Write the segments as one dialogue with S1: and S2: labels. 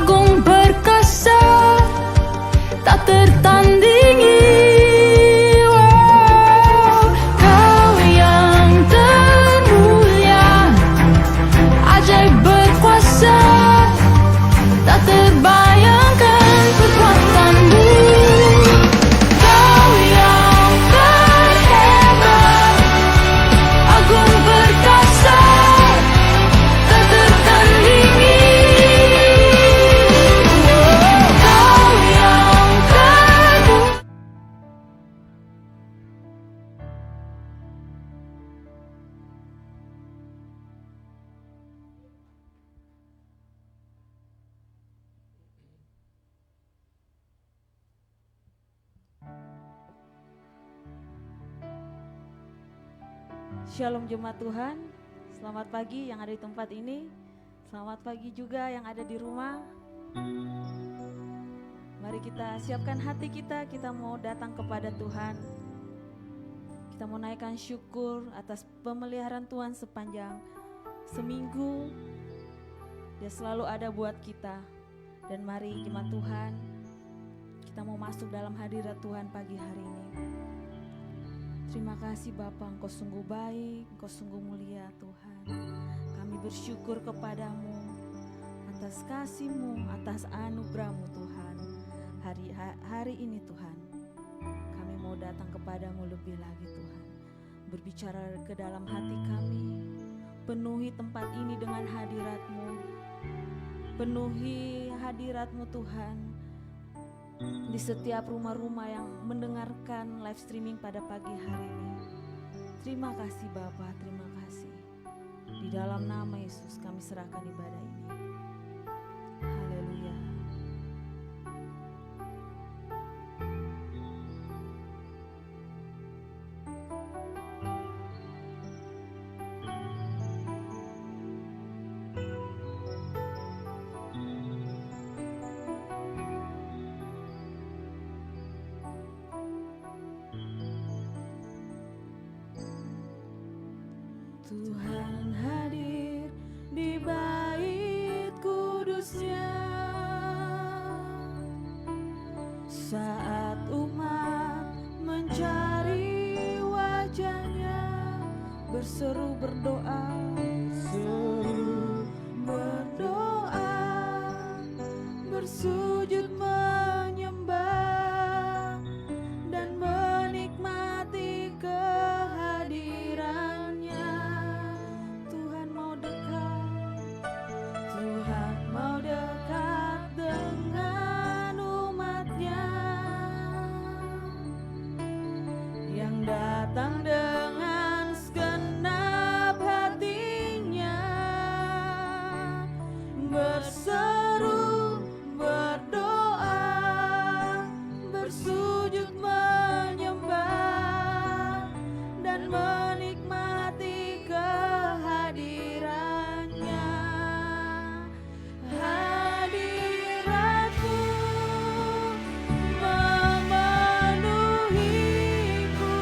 S1: agung perkasa, tak tertandingi. Wow, Kau yang termulia, ajaib berkuasa, tak terbayangkan kekuatanmu. Kau yang terhebat, agung perkasa, tak tertandingi. Kau yang termulia.
S2: Shalom jemaat Tuhan, selamat pagi yang ada di tempat ini, selamat pagi juga yang ada di rumah. Mari kita siapkan hati kita mau datang kepada Tuhan. Kita mau naikkan syukur atas pemeliharaan Tuhan sepanjang seminggu. Dia selalu ada buat kita. Dan mari jemaat Tuhan, kita mau masuk dalam hadirat Tuhan pagi hari ini. Terima kasih Bapa, Engkau sungguh baik, Engkau sungguh mulia Tuhan. Kami bersyukur kepadamu atas kasih-Mu, atas anugerah-Mu Tuhan. Hari ini Tuhan, kami mau datang kepadamu lebih lagi Tuhan. Berbicara ke dalam hati kami, penuhi tempat ini dengan hadirat-Mu. Penuhi hadirat-Mu Tuhan di setiap rumah-rumah yang mendengarkan live streaming pada pagi hari ini. Terima kasih Bapa, terima kasih. Di dalam nama Yesus kami serahkan ibadah ini. Haleluya. Tuhan hadir di bait kudusnya saat umat mencari wajahnya, berseru berdoa, bersujud menyembah dan menikmati kehadirannya. Tuhan mau dekat dengan umatnya yang datang dengan segenap hatinya, berseru, berdoa, bersujud menyembah dan menikmati kehadirannya. Hadiratmu memenuhiku,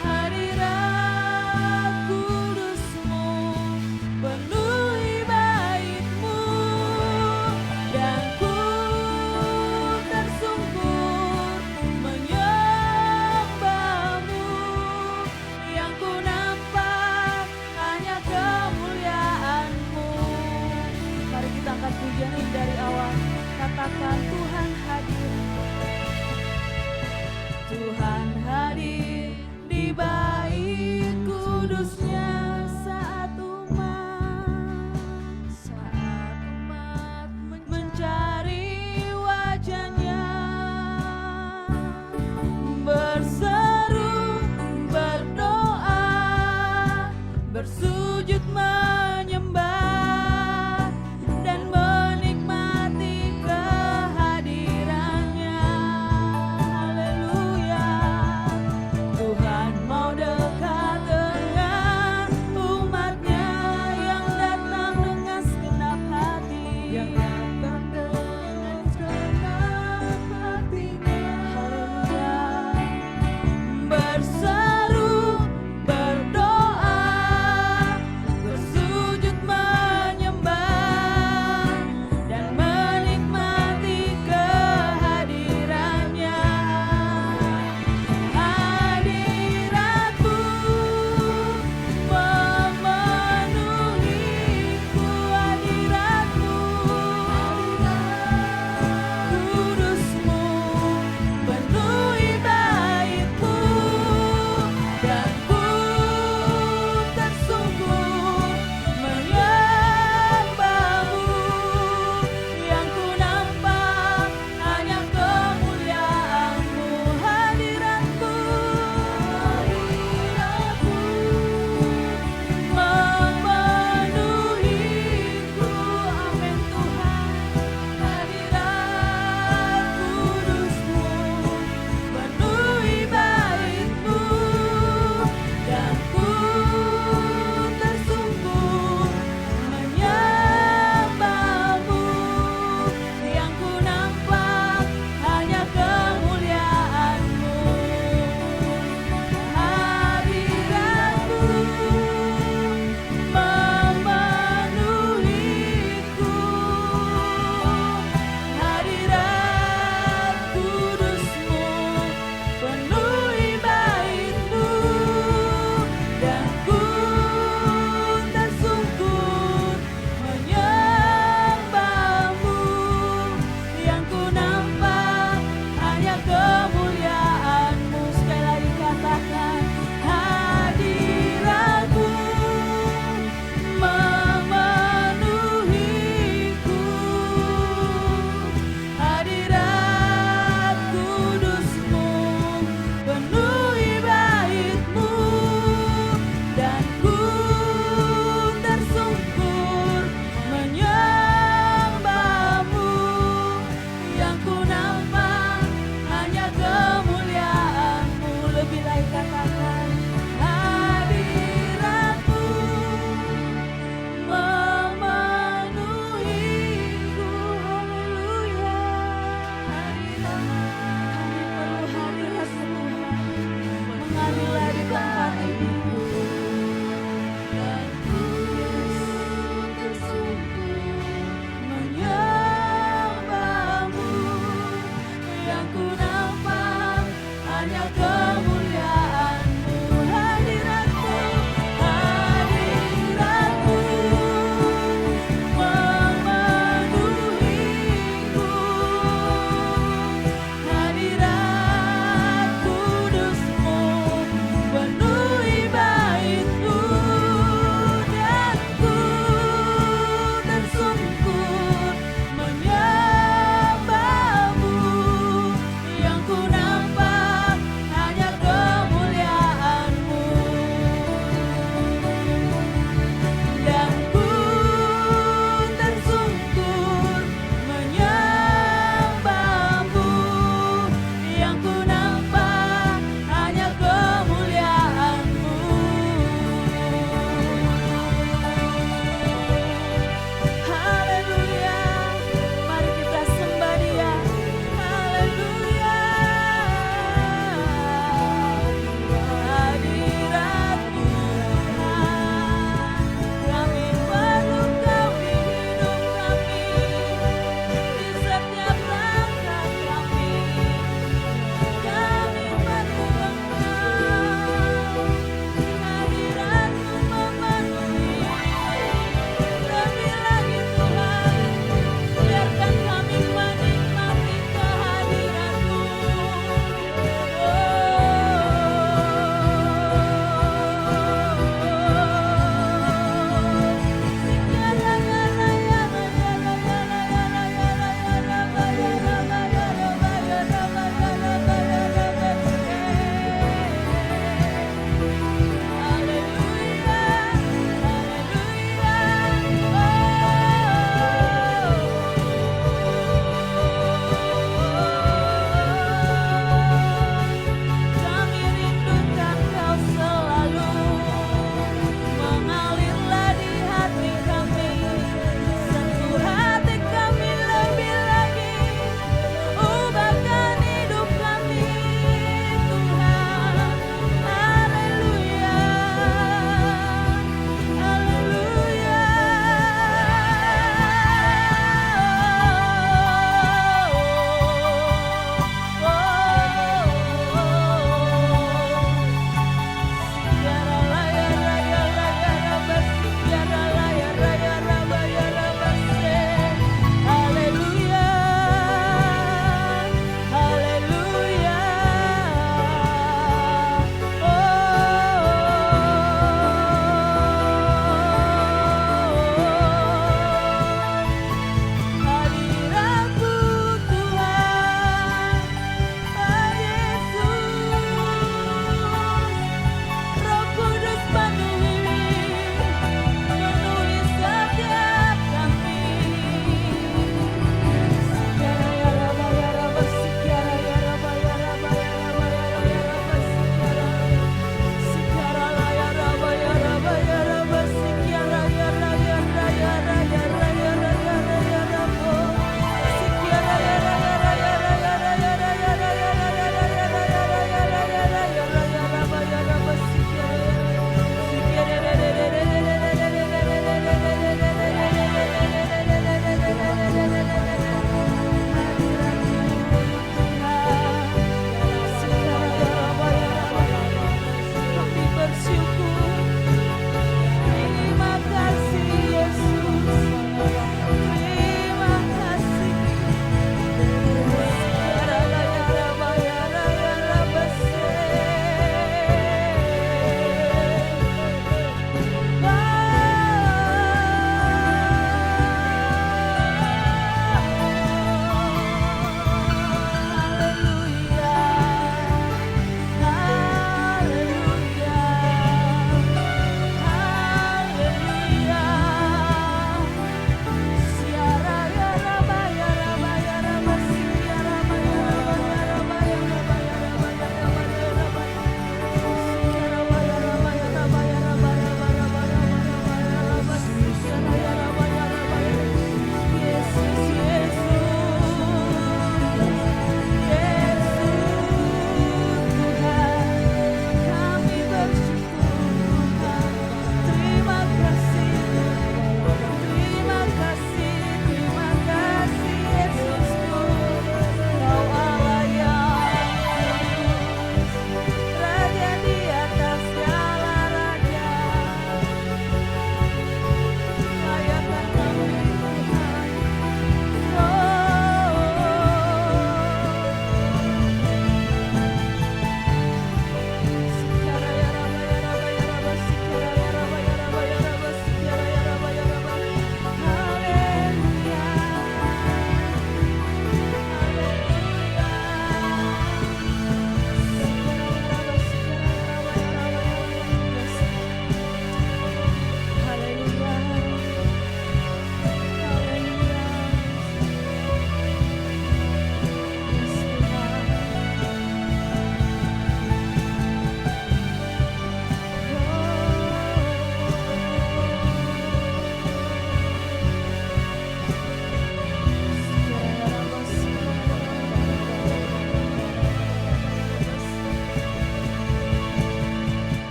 S2: hadirat kudusmu penuhi baitmu, dan ku tersungkur menyembahmu. Yang ku nampak hanya kemuliaanmu. Mari kita angkat pujian ini dari awal. Katakan Tuhan hadir. Tuhan hadir di bait kudusnya saat umat mencari wajahnya, berseru, berdoa, bersujud menyembah dan menikmati kehadirannya. Haleluya. Tuhan mau dekat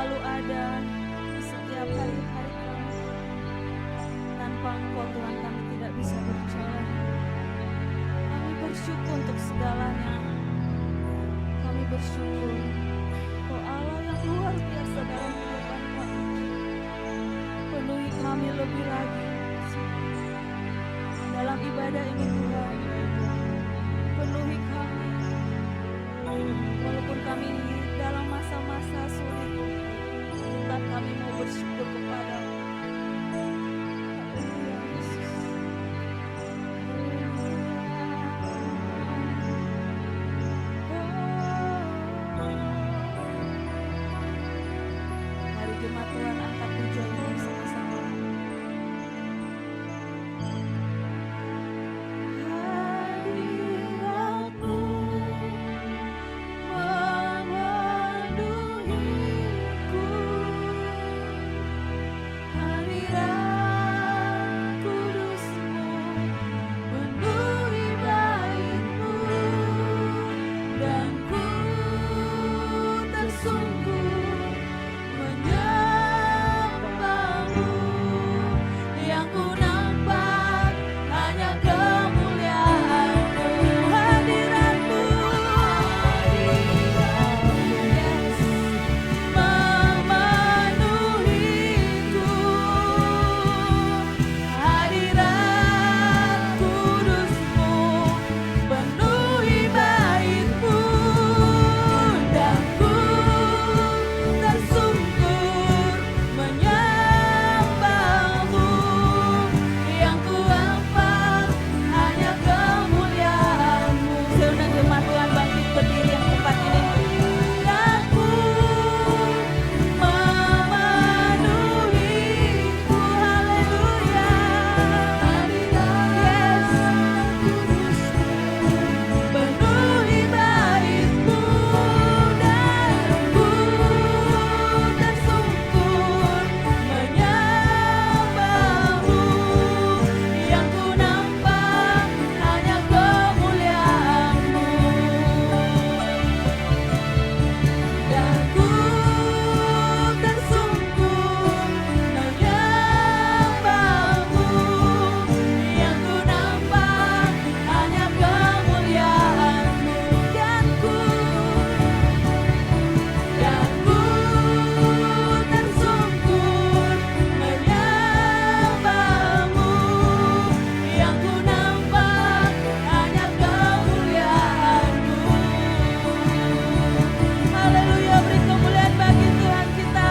S2: selalu ada di setiap hari-hari kami. Tanpa Engkau Tuhan kami tidak bisa berjalan. Kami bersyukur untuk segalanya. Kami bersyukur Kau Allah yang luar biasa dalam kehidupan kami. Penuhi kami lebih lagi dalam ibadah ini Tuhan. Penuhi kami walaupun kami dalam masa-masa sulit, tetap kami mau bersyukur kepada-Mu. Haleluya, Yesus. Mari jemaat Tuhan angkat pujian ini sama-sama. Hadirat-Mu memenuhiku, hadirat kudus-Mu penuhi bait-Mu, dan ku tersungkur menyembah-Mu. Yang ku nampak hanya kemuliaan-Mu, hadirat-Mu, yes, memenuhiku, hadirat kudus-Mu penuhi bait-Mu, dan ku tersungkur menyembah-Mu. Yang ku nampak hanya kemuliaan-Mu. Seundang jemaat Tuhan bangkit berdiri yang tepat ini. Dan ku memenuhiku, haleluya, yes, penuhi bait-Mu, dan ku tersungkur menyembah-Mu. Yang ku nampak hanya kemuliaan-Mu, dan ku tersungkur menyembah-Mu. Yang ku nampak hanya kemuliaan-Mu, dan ku tersungkur menyembah-Mu. Yang ku nampak hanya kemuliaan-Mu. Haleluya, beri kemuliaan bagi Tuhan kita.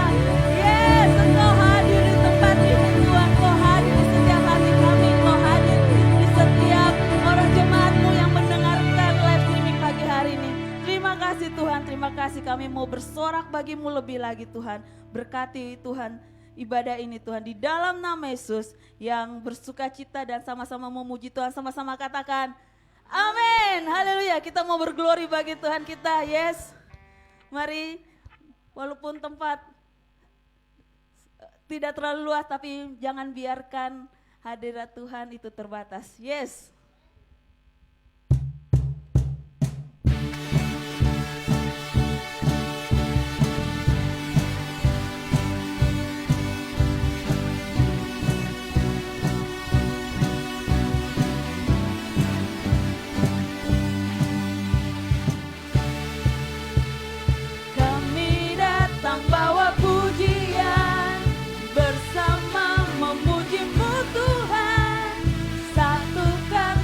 S2: Yes, Engkau hadir di tempat ini Tuhan. Engkau hadir di setiap hati kami. Engkau hadir di setiap orang jemaat-Mu yang mendengarkan live streaming pagi hari ini. Terima kasih Tuhan, terima kasih, kami mau bersorak bagi-Mu lebih lagi Tuhan. Berkati Tuhan ibadah ini Tuhan, di dalam nama Yesus, yang bersuka cita dan sama-sama memuji Tuhan, sama-sama katakan amin. Haleluya, kita mau berglori bagi Tuhan kita. Yes, mari, walaupun tempat tidak terlalu luas, tapi jangan biarkan hadirat Tuhan itu terbatas. Yes. Kami datang bawa pujian, bersama memuji-Mu Tuhan, satukan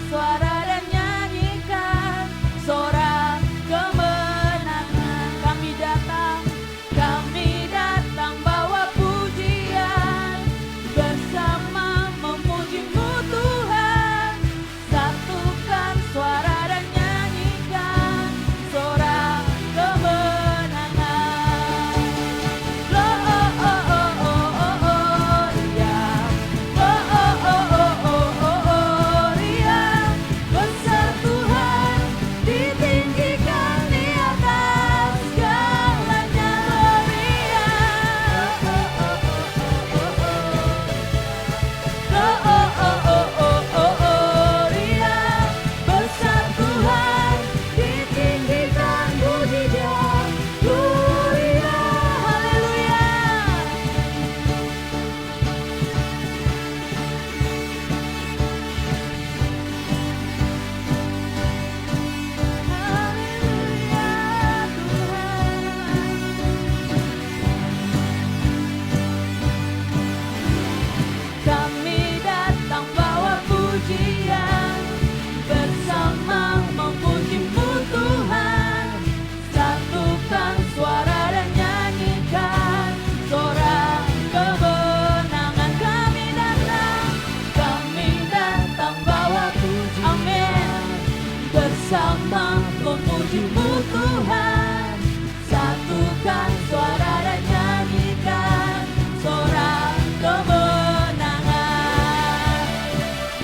S2: bersama memuji-Mu Tuhan. Satukan suara dan nyanyikan sorak kemenangan.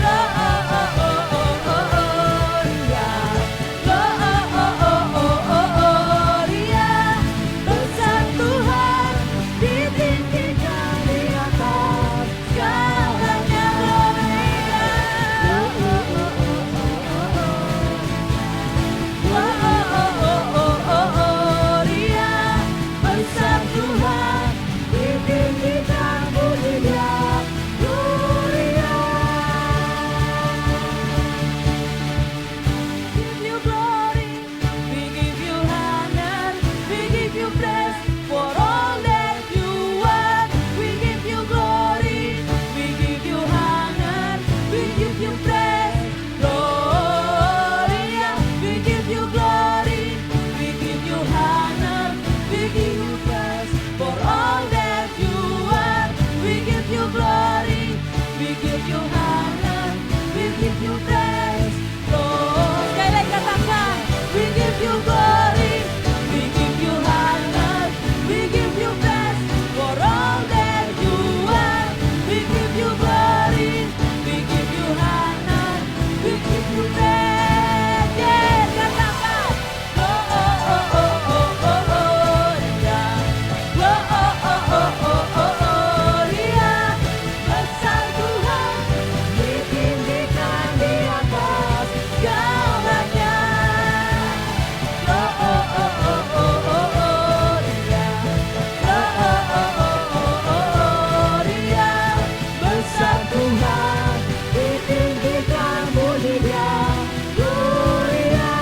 S2: Gloria, gloria, besar Tuhan, ditinggikan di atas segalanya. Gloria, besar Tuhan, ditinggikan puji Dia. Gloria, give you glory, we give you honor, we give you praise for all that you are. We give you glory, we give you honor, we give you praise. Gloria, we give you glory, we give you honor, we give you praise for all that you are. We give you glory, we give you honor, we give you praise. Lord, sekali lagi katakan, we give you glory, we give you honor, we give you praise for all that you are. We give you glory, we give you honor, we give you praise. Yes, katakan, Gloria, besar Tuhan, ditinggikan di atas segalanya. Gloria, besar Tuhan, ditinggikan puji Dia. Gloria,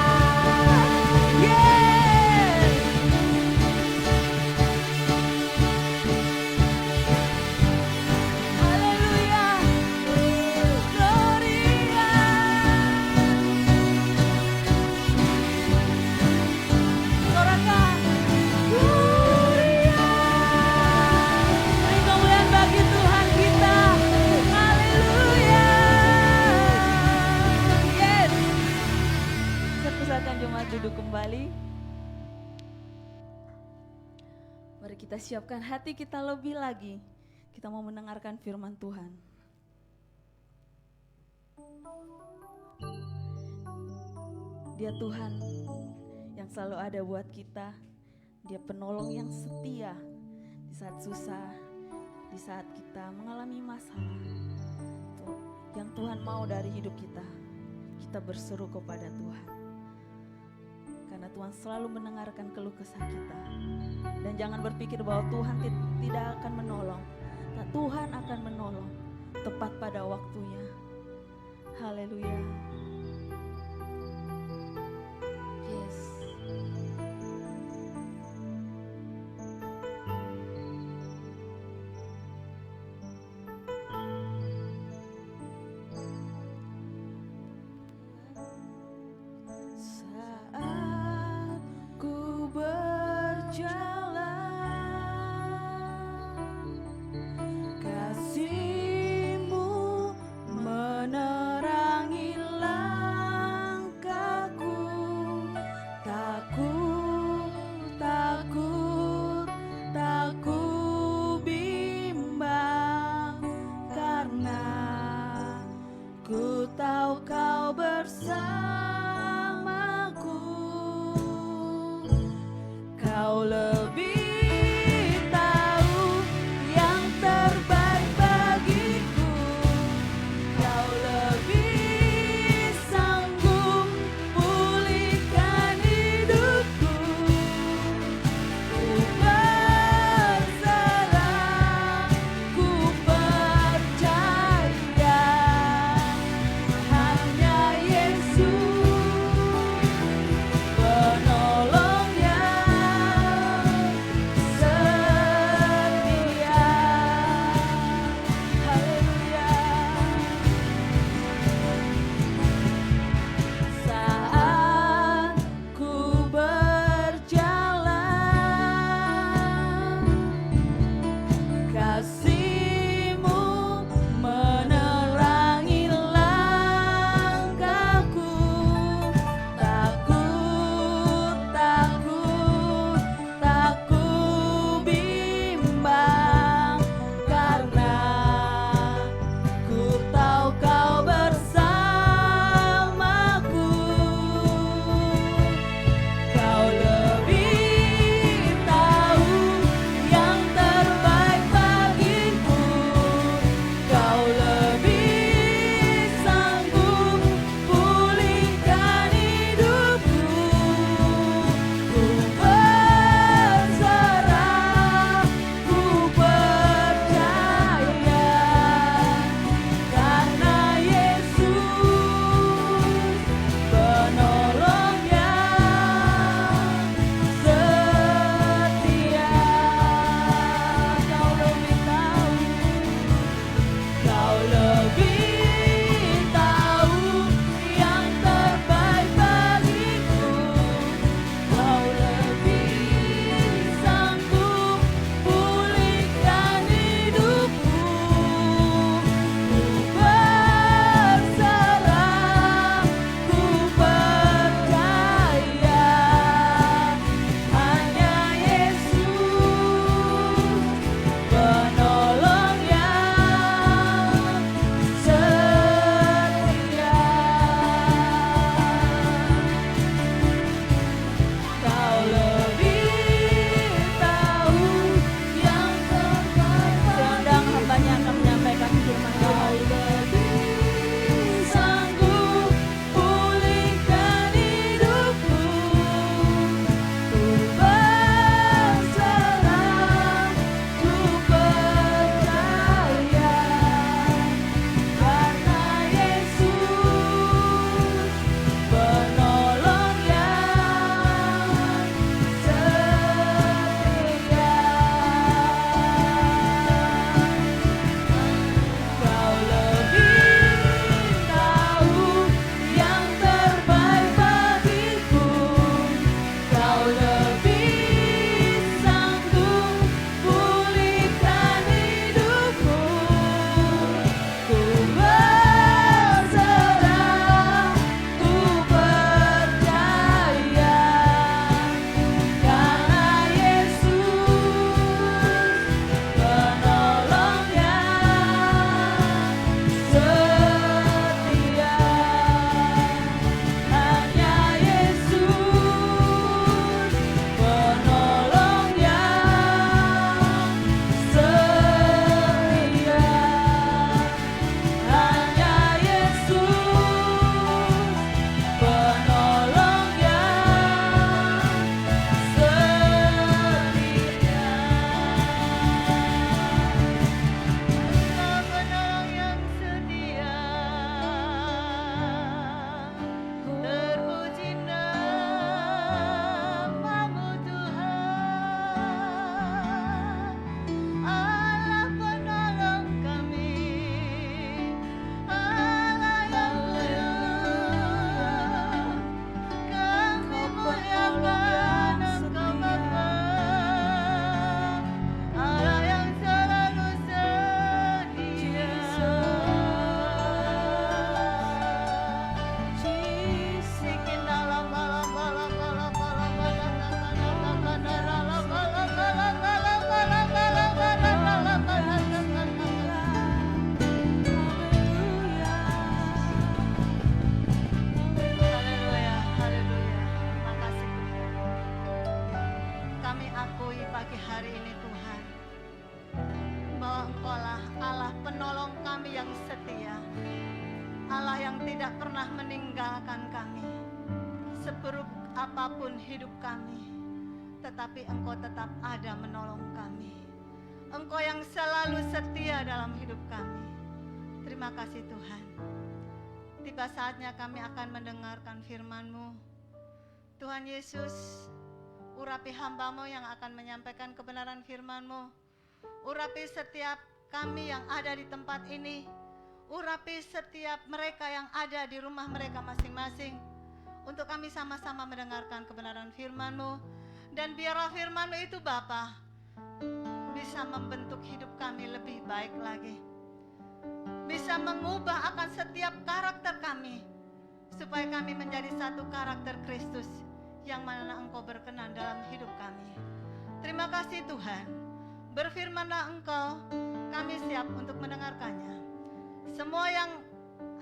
S2: yes. Haleluya, Gloria. Sorakan, Gloria. Beri kemuliaan bagi Tuhan kita. Haleluya. Yes. Saya persilakan jemaat duduk kembali. Mari kita siapkan hati kita lebih lagi. Kita mau mendengarkan firman Tuhan. Dia Tuhan yang selalu ada buat kita. Dia penolong yang setia di saat susah, di saat kita mengalami masalah. Yang Tuhan mau dari hidup kita, kita berseru kepada Tuhan. Karena Tuhan selalu mendengarkan keluh kesah kita. Dan jangan berpikir bahwa Tuhan tidak akan menolong. Nah, Tuhan akan menolong tepat pada waktunya. Haleluya. Yes. Saat ku berjalan, kasih-Mu menerangi langit.
S3: meninggalkan kami. Seburuk apapun hidup kami, tetapi Engkau tetap ada menolong kami. Engkau yang selalu setia dalam hidup kami. Terima kasih Tuhan. Tiba saatnya kami akan mendengarkan firman-Mu. Tuhan Yesus, urapi hamba-Mu yang akan menyampaikan kebenaran firman-Mu. Urapi setiap kami yang ada di tempat ini. Urapi setiap mereka yang ada di rumah mereka masing-masing. Untuk kami sama-sama mendengarkan kebenaran firman-Mu. Dan biarlah firman-Mu itu Bapa bisa membentuk hidup kami lebih baik lagi. Bisa mengubah akan setiap karakter kami. Supaya kami menjadi satu karakter Kristus yang mana Engkau berkenan dalam hidup kami. Terima kasih Tuhan. Berfirmanlah Engkau, kami siap untuk mendengarkannya. Semua yang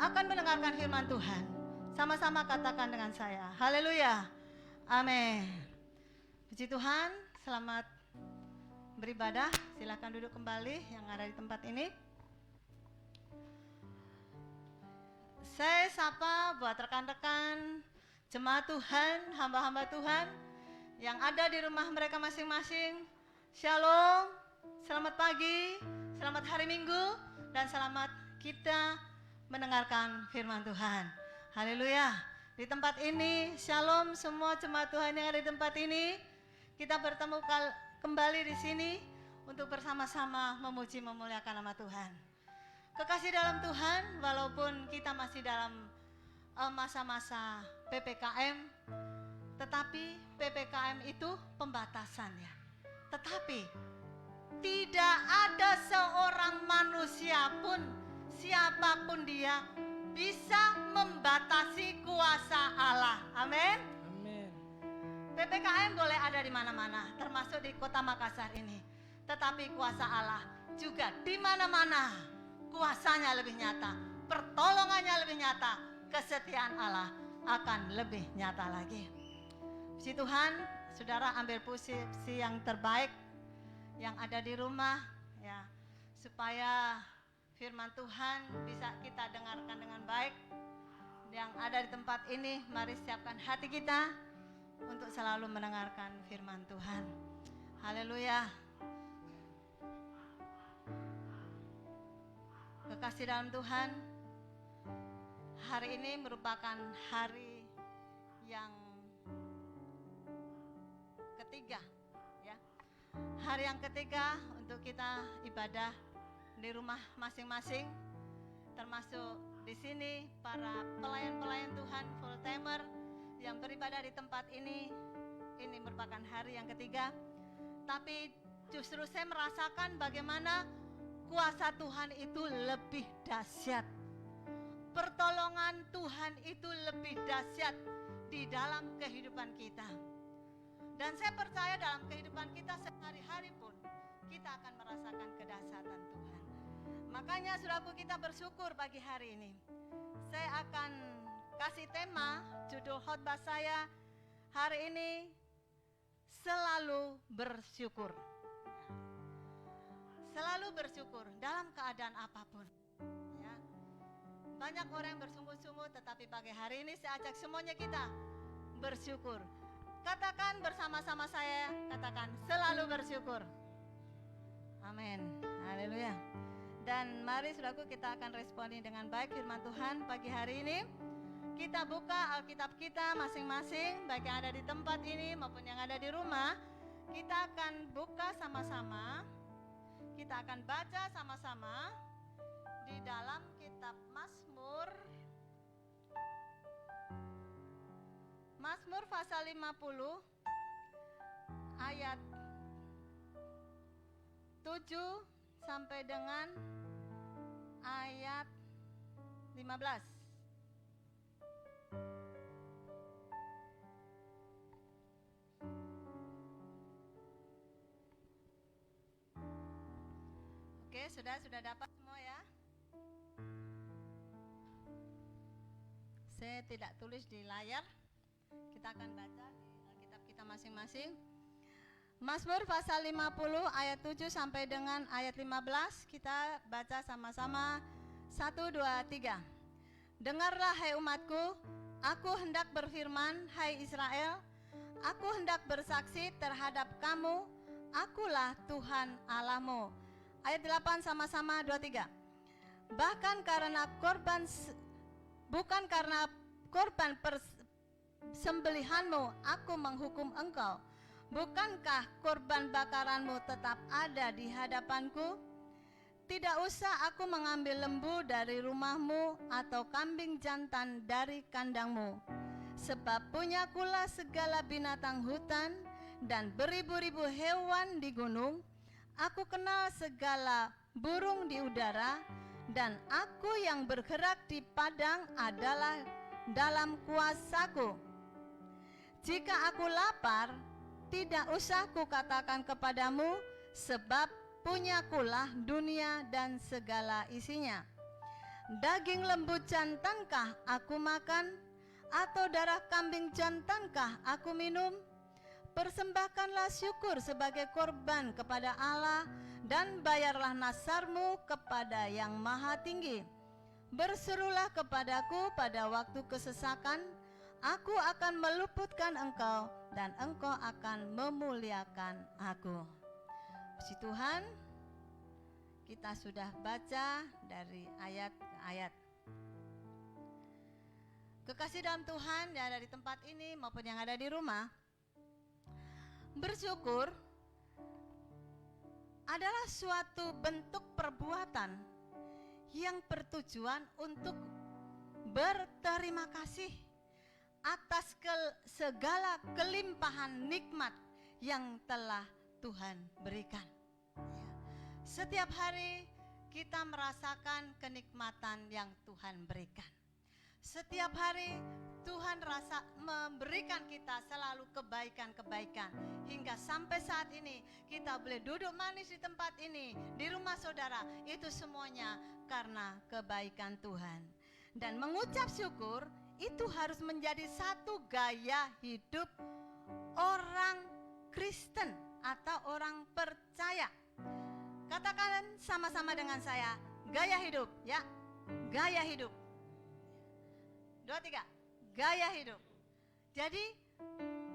S3: akan mendengarkan firman Tuhan, sama-sama katakan dengan saya, haleluya, amin. Puji Tuhan, selamat beribadah. Silakan duduk kembali yang ada di tempat ini. Saya sapa buat rekan-rekan jemaat Tuhan, hamba-hamba Tuhan yang ada di rumah mereka masing-masing. Shalom, selamat pagi, selamat hari Minggu, dan selamat kita mendengarkan firman Tuhan. Haleluya. Di tempat ini, shalom semua jemaat Tuhan yang ada di tempat ini. Kita bertemu kembali di sini untuk bersama-sama memuji memuliakan nama Tuhan. Kekasih dalam Tuhan, walaupun kita masih dalam masa-masa PPKM, tetapi PPKM itu pembatasan ya. Tetapi tidak ada seorang manusia pun, siapapun dia, bisa membatasi kuasa Allah. Amin.
S4: Amin.
S3: PPKM boleh ada di mana-mana, termasuk di kota Makassar ini. Tetapi kuasa Allah juga di mana-mana. Kuasanya lebih nyata, pertolongannya lebih nyata, kesetiaan Allah akan lebih nyata lagi. Puji Tuhan, saudara ambil posisi yang terbaik yang ada di rumah ya, supaya firman Tuhan bisa kita dengarkan dengan baik. Yang ada di tempat ini, mari siapkan hati kita untuk selalu mendengarkan firman Tuhan. Haleluya. Kekasih dalam Tuhan, hari ini merupakan hari yang ketiga ya. Hari yang ketiga untuk kita ibadah di rumah masing-masing, termasuk di sini para pelayan-pelayan Tuhan full timer yang beribadah di tempat ini merupakan hari yang ketiga. Tapi justru saya merasakan bagaimana kuasa Tuhan itu lebih dahsyat. Pertolongan Tuhan itu lebih dahsyat di dalam kehidupan kita. Dan saya percaya dalam kehidupan kita sehari-hari pun kita akan merasakan kedahsyatan Tuhan. Makanya saudaraku, kita bersyukur pagi hari ini. Saya akan kasih tema, judul khotbah saya hari ini, selalu bersyukur. Selalu bersyukur dalam keadaan apapun ya. Banyak orang yang bersungguh-sungguh, tetapi pagi hari ini saya ajak semuanya kita bersyukur. Katakan bersama-sama saya, katakan selalu bersyukur. Amin. Haleluya. Dan mari saudaraku, kita akan responi dengan baik firman Tuhan pagi hari ini. Kita buka Alkitab kita masing-masing, baik yang ada di tempat ini maupun yang ada di rumah. Kita akan buka sama-sama. Kita akan baca sama-sama di dalam kitab Mazmur. Mazmur pasal 50 ayat 7 sampai dengan ayat 15. Oke, sudah dapat semua ya? Saya tidak tulis di layar. Kita akan baca di Alkitab kita masing-masing. Mazmur pasal 50 ayat 7 sampai dengan ayat 15. Kita baca sama-sama. 1, 2, 3. Dengarlah hai umatku, Aku hendak berfirman, hai Israel, aku hendak bersaksi terhadap kamu, akulah Tuhan Allahmu. Ayat 8 sama-sama 23. Bukan karena korban sembelihanmu aku menghukum engkau. Bukankah korban bakaranmu tetap ada di hadapanku? Tidak usah aku mengambil lembu dari rumahmu atau kambing jantan dari kandangmu. Sebab punyakulah segala binatang hutan dan beribu-ribu hewan di gunung. Aku kenal segala burung di udara, dan aku yang bergerak di padang adalah dalam kuasaku. Jika aku lapar, tidak usah kukatakan kepadamu, sebab punyakulah dunia dan segala isinya. Daging lembu jantankah aku makan, atau darah kambing jantankah aku minum? Persembahkanlah syukur sebagai korban kepada Allah, dan bayarlah nasarmu kepada Yang Maha Tinggi. Berserulah kepadaku pada waktu kesesakan, aku akan meluputkan engkau, dan engkau akan memuliakan aku. Puji Tuhan, kita sudah baca dari ayat ke ayat. Kekasih dalam Tuhan yang ada di tempat ini maupun yang ada di rumah, bersyukur adalah suatu bentuk perbuatan yang bertujuan untuk berterima kasih atas segala kelimpahan nikmat yang telah Tuhan berikan. Setiap hari kita merasakan kenikmatan yang Tuhan berikan. Setiap hari Tuhan memberikan kita selalu kebaikan-kebaikan. Hingga sampai saat ini kita boleh duduk manis di tempat ini, di rumah saudara. Itu semuanya karena kebaikan Tuhan. Dan mengucap syukur itu harus menjadi satu gaya hidup orang Kristen atau orang percaya. Katakan sama-sama dengan saya, gaya hidup, ya. Gaya hidup. 2, 3. Gaya hidup. Jadi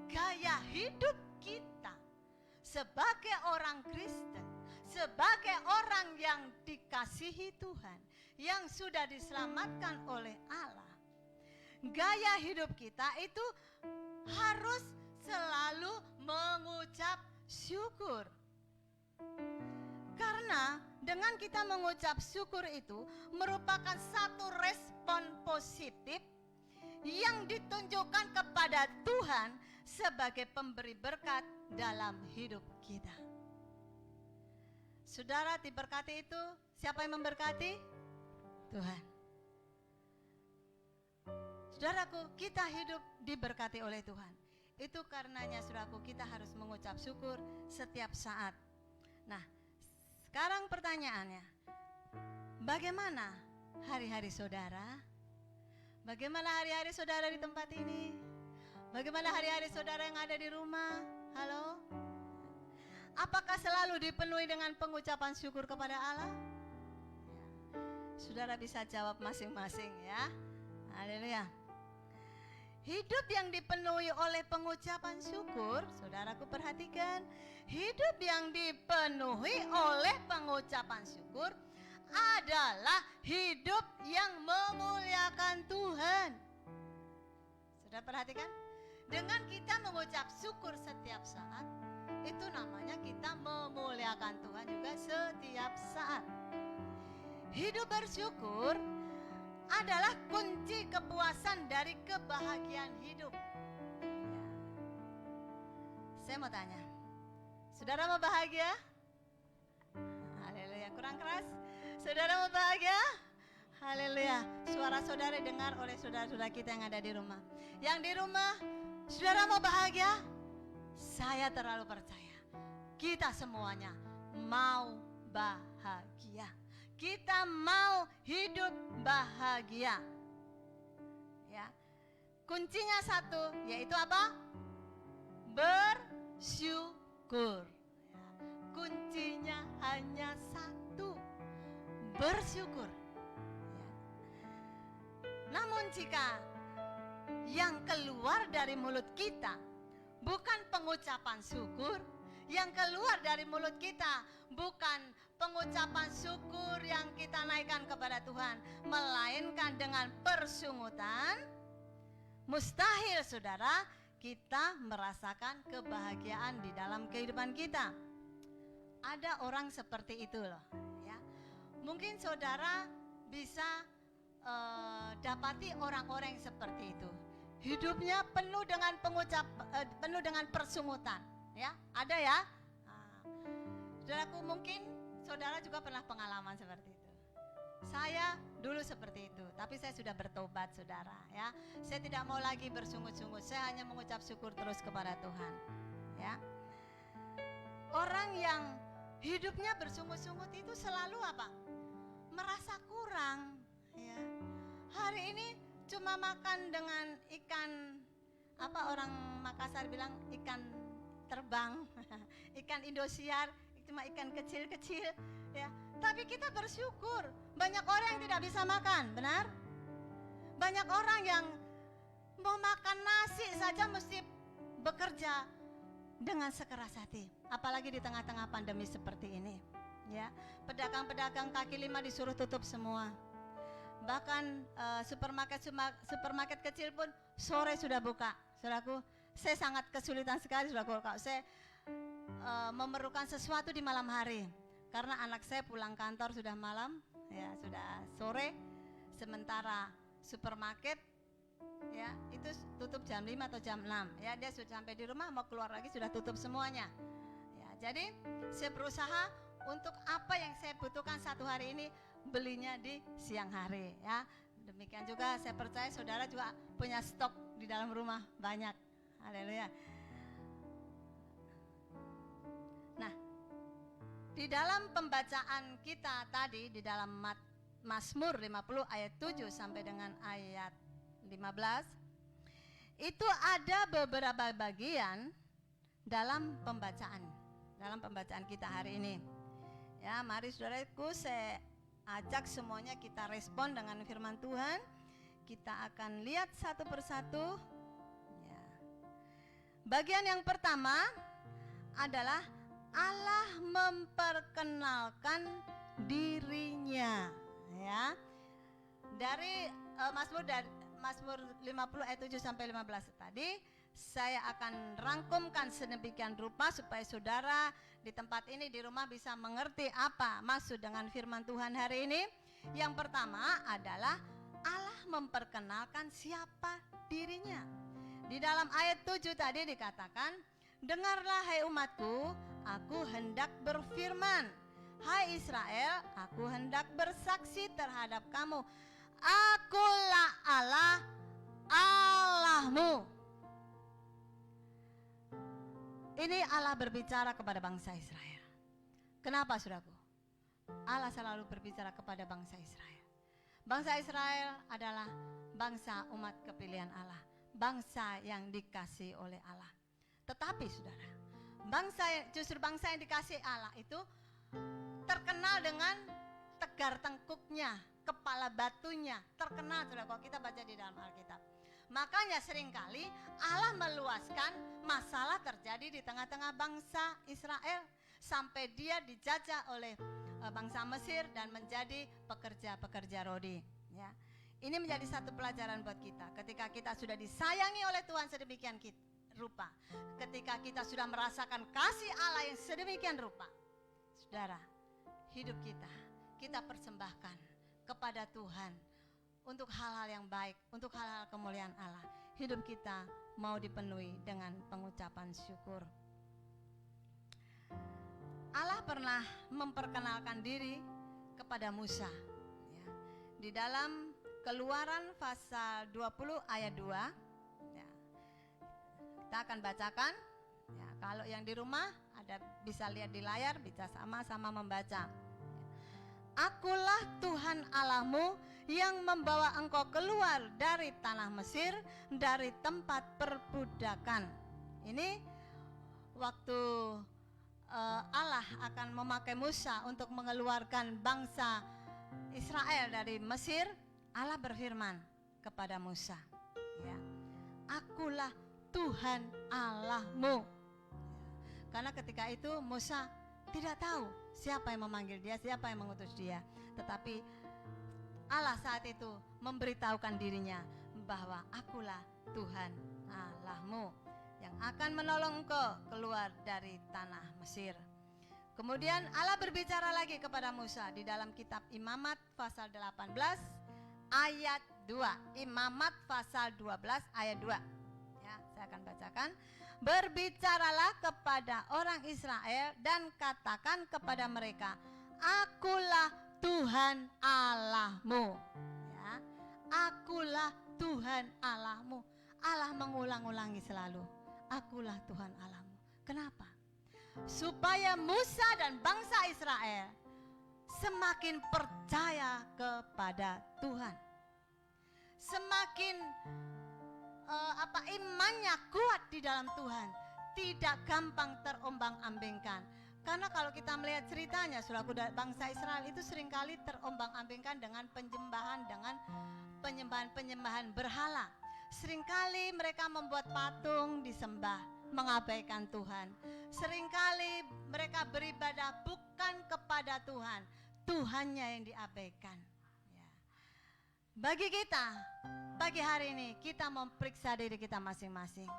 S3: gaya hidup kita sebagai orang Kristen, sebagai orang yang dikasihi Tuhan, yang sudah diselamatkan oleh Allah, gaya hidup kita itu harus selalu mengucap syukur. Karena dengan kita mengucap syukur itu merupakan satu respon positif yang ditunjukkan kepada Tuhan sebagai pemberi berkat dalam hidup kita. Saudara diberkati itu, siapa yang memberkati? Tuhan. Saudaraku, kita hidup diberkati oleh Tuhan. Itu karenanya saudaraku, kita harus mengucap syukur setiap saat. Nah, sekarang pertanyaannya, bagaimana hari-hari saudara? Bagaimana hari-hari saudara di tempat ini? Bagaimana hari-hari saudara yang ada di rumah? Halo? Apakah selalu dipenuhi dengan pengucapan syukur kepada Allah? Saudara bisa jawab masing-masing ya. Haleluya. Hidup yang dipenuhi oleh pengucapan syukur, saudaraku perhatikan, hidup yang dipenuhi oleh pengucapan syukur adalah hidup yang memuliakan Tuhan. Sudah perhatikan? Dengan kita mengucap syukur setiap saat, itu namanya kita memuliakan Tuhan juga setiap saat. Hidup bersyukur adalah kunci kepuasan dari kebahagiaan hidup. Saya mau tanya, saudara mau bahagia? Haleluya, kurang keras. Saudara mau bahagia? Haleluya. Suara saudara dengar oleh saudara-saudara kita yang ada di rumah. Yang di rumah, saudara mau bahagia? Saya terlalu percaya. Kita semuanya mau bahagia. Kita mau hidup bahagia. Ya. Kuncinya satu, yaitu apa? Bersyukur. Ya. Kuncinya hanya satu. Bersyukur. Ya. Namun jika yang keluar dari mulut kita bukan pengucapan syukur, yang keluar dari mulut kita bukan pengucapan syukur yang kita naikkan kepada Tuhan, melainkan dengan persungutan, mustahil saudara kita merasakan kebahagiaan di dalam kehidupan kita. Ada orang seperti itu loh ya. Mungkin saudara bisa dapati orang-orang yang seperti itu. Hidupnya penuh dengan penuh dengan persungutan, ya. Ada ya? Nah, saudaraku, mungkin saudara juga pernah pengalaman seperti itu. Saya dulu seperti itu, tapi saya sudah bertobat, saudara, ya. Saya tidak mau lagi bersungut-sungut, saya hanya mengucap syukur terus kepada Tuhan, ya. Orang yang hidupnya bersungut-sungut itu selalu apa? Merasa kurang, ya. Hari ini cuma makan dengan ikan, apa orang Makassar bilang, ikan terbang, ikan Indosiar, cuma ikan kecil-kecil, ya. Tapi kita bersyukur. Banyak orang yang tidak bisa makan, benar? Banyak orang yang mau makan nasi saja mesti bekerja dengan sekeras hati, apalagi di tengah-tengah pandemi seperti ini, ya. Pedagang-pedagang kaki lima disuruh tutup semua. Bahkan supermarket kecil pun sore sudah buka. Saudaraku, saya sangat kesulitan sekali, saudaraku, kalau saya memerlukan sesuatu di malam hari, karena anak saya pulang kantor sudah malam, ya sudah sore, sementara supermarket ya itu tutup jam 5 atau jam 6, ya. Dia sudah sampai di rumah, mau keluar lagi sudah tutup semuanya, ya. Jadi saya berusaha untuk apa yang saya butuhkan satu hari ini belinya di siang hari, ya. Demikian juga saya percaya saudara juga punya stok di dalam rumah banyak. Haleluya. Nah, di dalam pembacaan kita tadi di dalam Mazmur 50 ayat 7 sampai dengan ayat 15, itu ada beberapa bagian dalam pembacaan kita hari ini. Ya, mari saudaraku, saya ajak semuanya kita respon dengan firman Tuhan. Kita akan lihat satu persatu, ya. Bagian yang pertama adalah Allah memperkenalkan dirinya, ya. Dari Mazmur 50 ayat 7 sampai 15 tadi saya akan rangkumkan sedemikian rupa supaya saudara di tempat ini di rumah bisa mengerti apa maksud dengan firman Tuhan hari ini. Yang pertama adalah Allah memperkenalkan siapa dirinya. Di dalam ayat 7 tadi dikatakan, dengarlah hai umatku, aku hendak berfirman. Hai Israel, aku hendak bersaksi terhadap kamu. Akulah Allah, Allahmu. Ini Allah berbicara kepada bangsa Israel. Kenapa, saudaraku? Allah selalu berbicara kepada bangsa Israel. Bangsa Israel adalah bangsa umat kepilihan Allah, bangsa yang dikasihi oleh Allah. Tetapi saudara, justru bangsa yang dikasihi Allah itu terkenal dengan tegar tengkuknya, kepala batunya, terkenal, saudara, kalau kita baca di dalam Alkitab. Makanya seringkali Allah meluaskan masalah terjadi di tengah-tengah bangsa Israel sampai dia dijajah oleh bangsa Mesir dan menjadi pekerja-pekerja rodi, ya. Ini menjadi satu pelajaran buat kita. Ketika kita sudah disayangi oleh Tuhan sedemikian rupa, ketika kita sudah merasakan kasih Allah yang sedemikian rupa, saudara, hidup kita persembahkan kepada Tuhan untuk hal-hal yang baik, untuk hal-hal kemuliaan Allah. Hidup kita mau dipenuhi dengan pengucapan syukur. Allah pernah memperkenalkan diri kepada Musa, ya. Di dalam Keluaran pasal 20 ayat 2, ya. Kita akan bacakan, ya. Kalau yang di rumah bisa lihat di layar, bisa sama-sama membaca. Akulah Tuhan Allahmu yang membawa engkau keluar dari tanah Mesir, dari tempat perbudakan. Ini waktu Allah akan memakai Musa untuk mengeluarkan bangsa Israel dari Mesir. Allah berfirman kepada Musa, ya. akulah Tuhan Allahmu. Karena ketika itu Musa tidak tahu siapa yang memanggil dia, siapa yang mengutus dia. Tetapi Allah saat itu memberitahukan dirinya bahwa akulah Tuhan Allahmu yang akan menolong engkau keluar dari tanah Mesir. Kemudian Allah berbicara lagi kepada Musa di dalam kitab Imamat pasal 18 ayat 2. Imamat pasal 12 ayat 2. Ya, saya akan bacakan. Berbicaralah kepada orang Israel dan katakan kepada mereka, akulah Tuhan Allahmu. Ya, akulah Tuhan Allahmu. Allah mengulang-ulangi selalu, akulah Tuhan Allahmu. Kenapa? Supaya Musa dan bangsa Israel semakin percaya kepada Tuhan, semakin imannya kuat di dalam Tuhan, tidak gampang terombang-ambingkan. Karena kalau kita melihat ceritanya, saudaraku, bangsa Israel itu seringkali terombang-ambingkan dengan penyembahan berhala. Seringkali mereka membuat patung disembah, mengabaikan Tuhan. Seringkali mereka beribadah bukan kepada Tuhan, Tuhannya yang diabaikan. Ya. Bagi kita, pagi hari ini kita memeriksa diri kita masing-masing.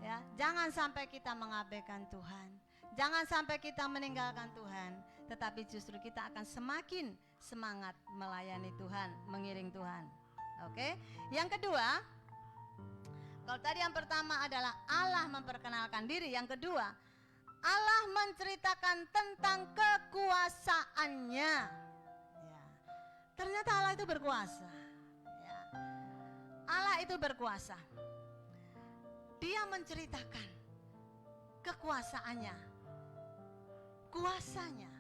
S3: Ya, jangan sampai kita mengabaikan Tuhan, jangan sampai kita meninggalkan Tuhan, tetapi justru kita akan semakin semangat melayani Tuhan, mengiring Tuhan. Oke, yang kedua, kalau tadi yang pertama adalah Allah memperkenalkan diri, yang kedua Allah menceritakan tentang kekuasaannya. Ya. Ternyata Allah itu berkuasa. Ya. Allah itu berkuasa. Dia menceritakan kekuasaannya, kuasanya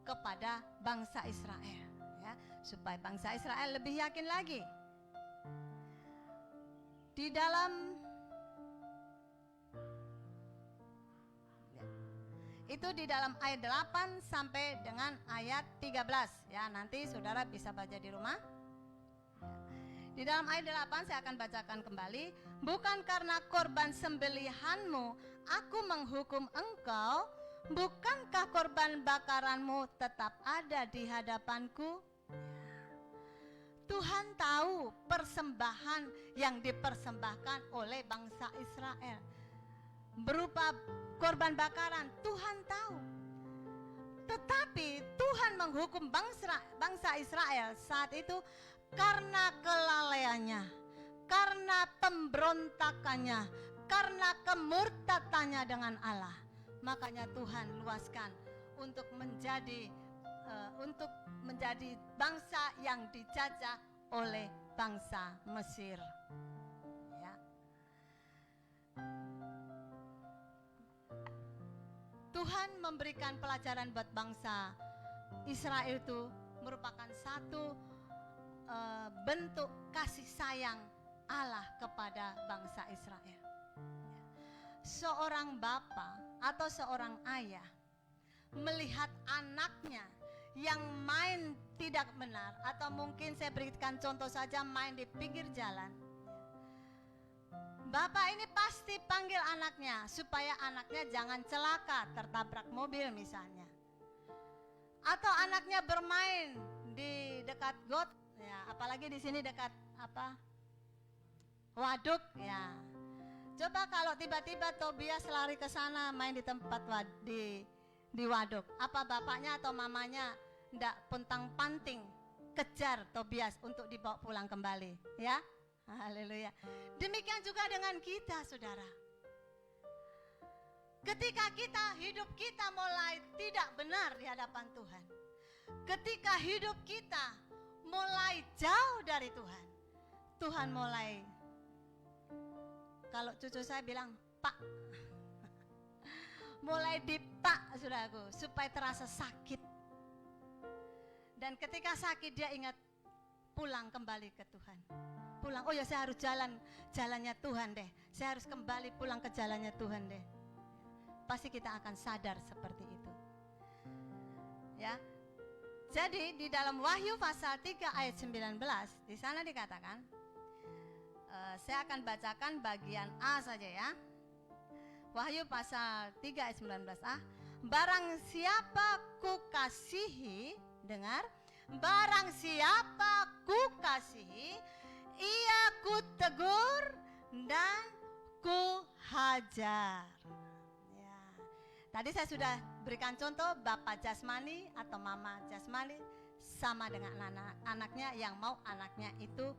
S3: kepada bangsa Israel, ya, supaya bangsa Israel lebih yakin lagi. Di dalam itu di dalam ayat 8 sampai dengan ayat 13, ya, nanti saudara bisa baca di rumah. Di dalam ayat 8 saya akan bacakan kembali. Bukan karena korban sembelihanmu aku menghukum engkau, bukankah korban bakaranmu tetap ada di hadapanku? Tuhan tahu persembahan yang dipersembahkan oleh bangsa Israel berupa korban bakaran, Tuhan tahu. Tetapi Tuhan menghukum bangsa Israel saat itu karena kelalaiannya, karena pemberontakannya, karena kemurtadannya dengan Allah. Makanya Tuhan luaskan untuk menjadi bangsa yang dijajah oleh bangsa Mesir. Ya. Tuhan memberikan pelajaran buat bangsa Israel itu merupakan satu bentuk kasih sayang Allah kepada bangsa Israel. Seorang bapa atau seorang ayah melihat anaknya yang main tidak benar, atau mungkin saya berikan contoh saja, main di pinggir jalan. Bapak ini pasti panggil anaknya supaya anaknya jangan celaka, tertabrak mobil misalnya. Atau anaknya bermain di dekat got, ya, apalagi di sini dekat waduk, ya. Coba kalau tiba-tiba Tobias lari ke sana main di tempat di waduk, apa bapaknya atau mamanya ndak pontang-panting kejar Tobias untuk dibawa pulang kembali, ya? Haleluya. Demikian juga dengan kita, saudara. Ketika hidup kita mulai tidak benar di hadapan Tuhan, ketika hidup kita mulai jauh dari Tuhan, Tuhan mulai, kalau cucu saya bilang pak, mulai dipak, saudaraku, supaya terasa sakit. Dan ketika sakit dia ingat pulang kembali ke Tuhan. Pulang, oh ya saya harus jalannya Tuhan deh. Saya harus kembali pulang ke jalannya Tuhan deh. Pasti kita akan sadar seperti itu. Ya. Jadi di dalam Wahyu pasal 3 ayat 19 di sana dikatakan, Saya akan bacakan bagian A saja ya. Wahyu pasal 3 ayat 19a. Barang siapa kukasihi, dengar, barang siapa kukasihi, ia kutegur dan kuhajar. Ya. Tadi saya sudah berikan contoh bapak jasmani atau mama jasmani sama dengan anaknya yang mau anaknya itu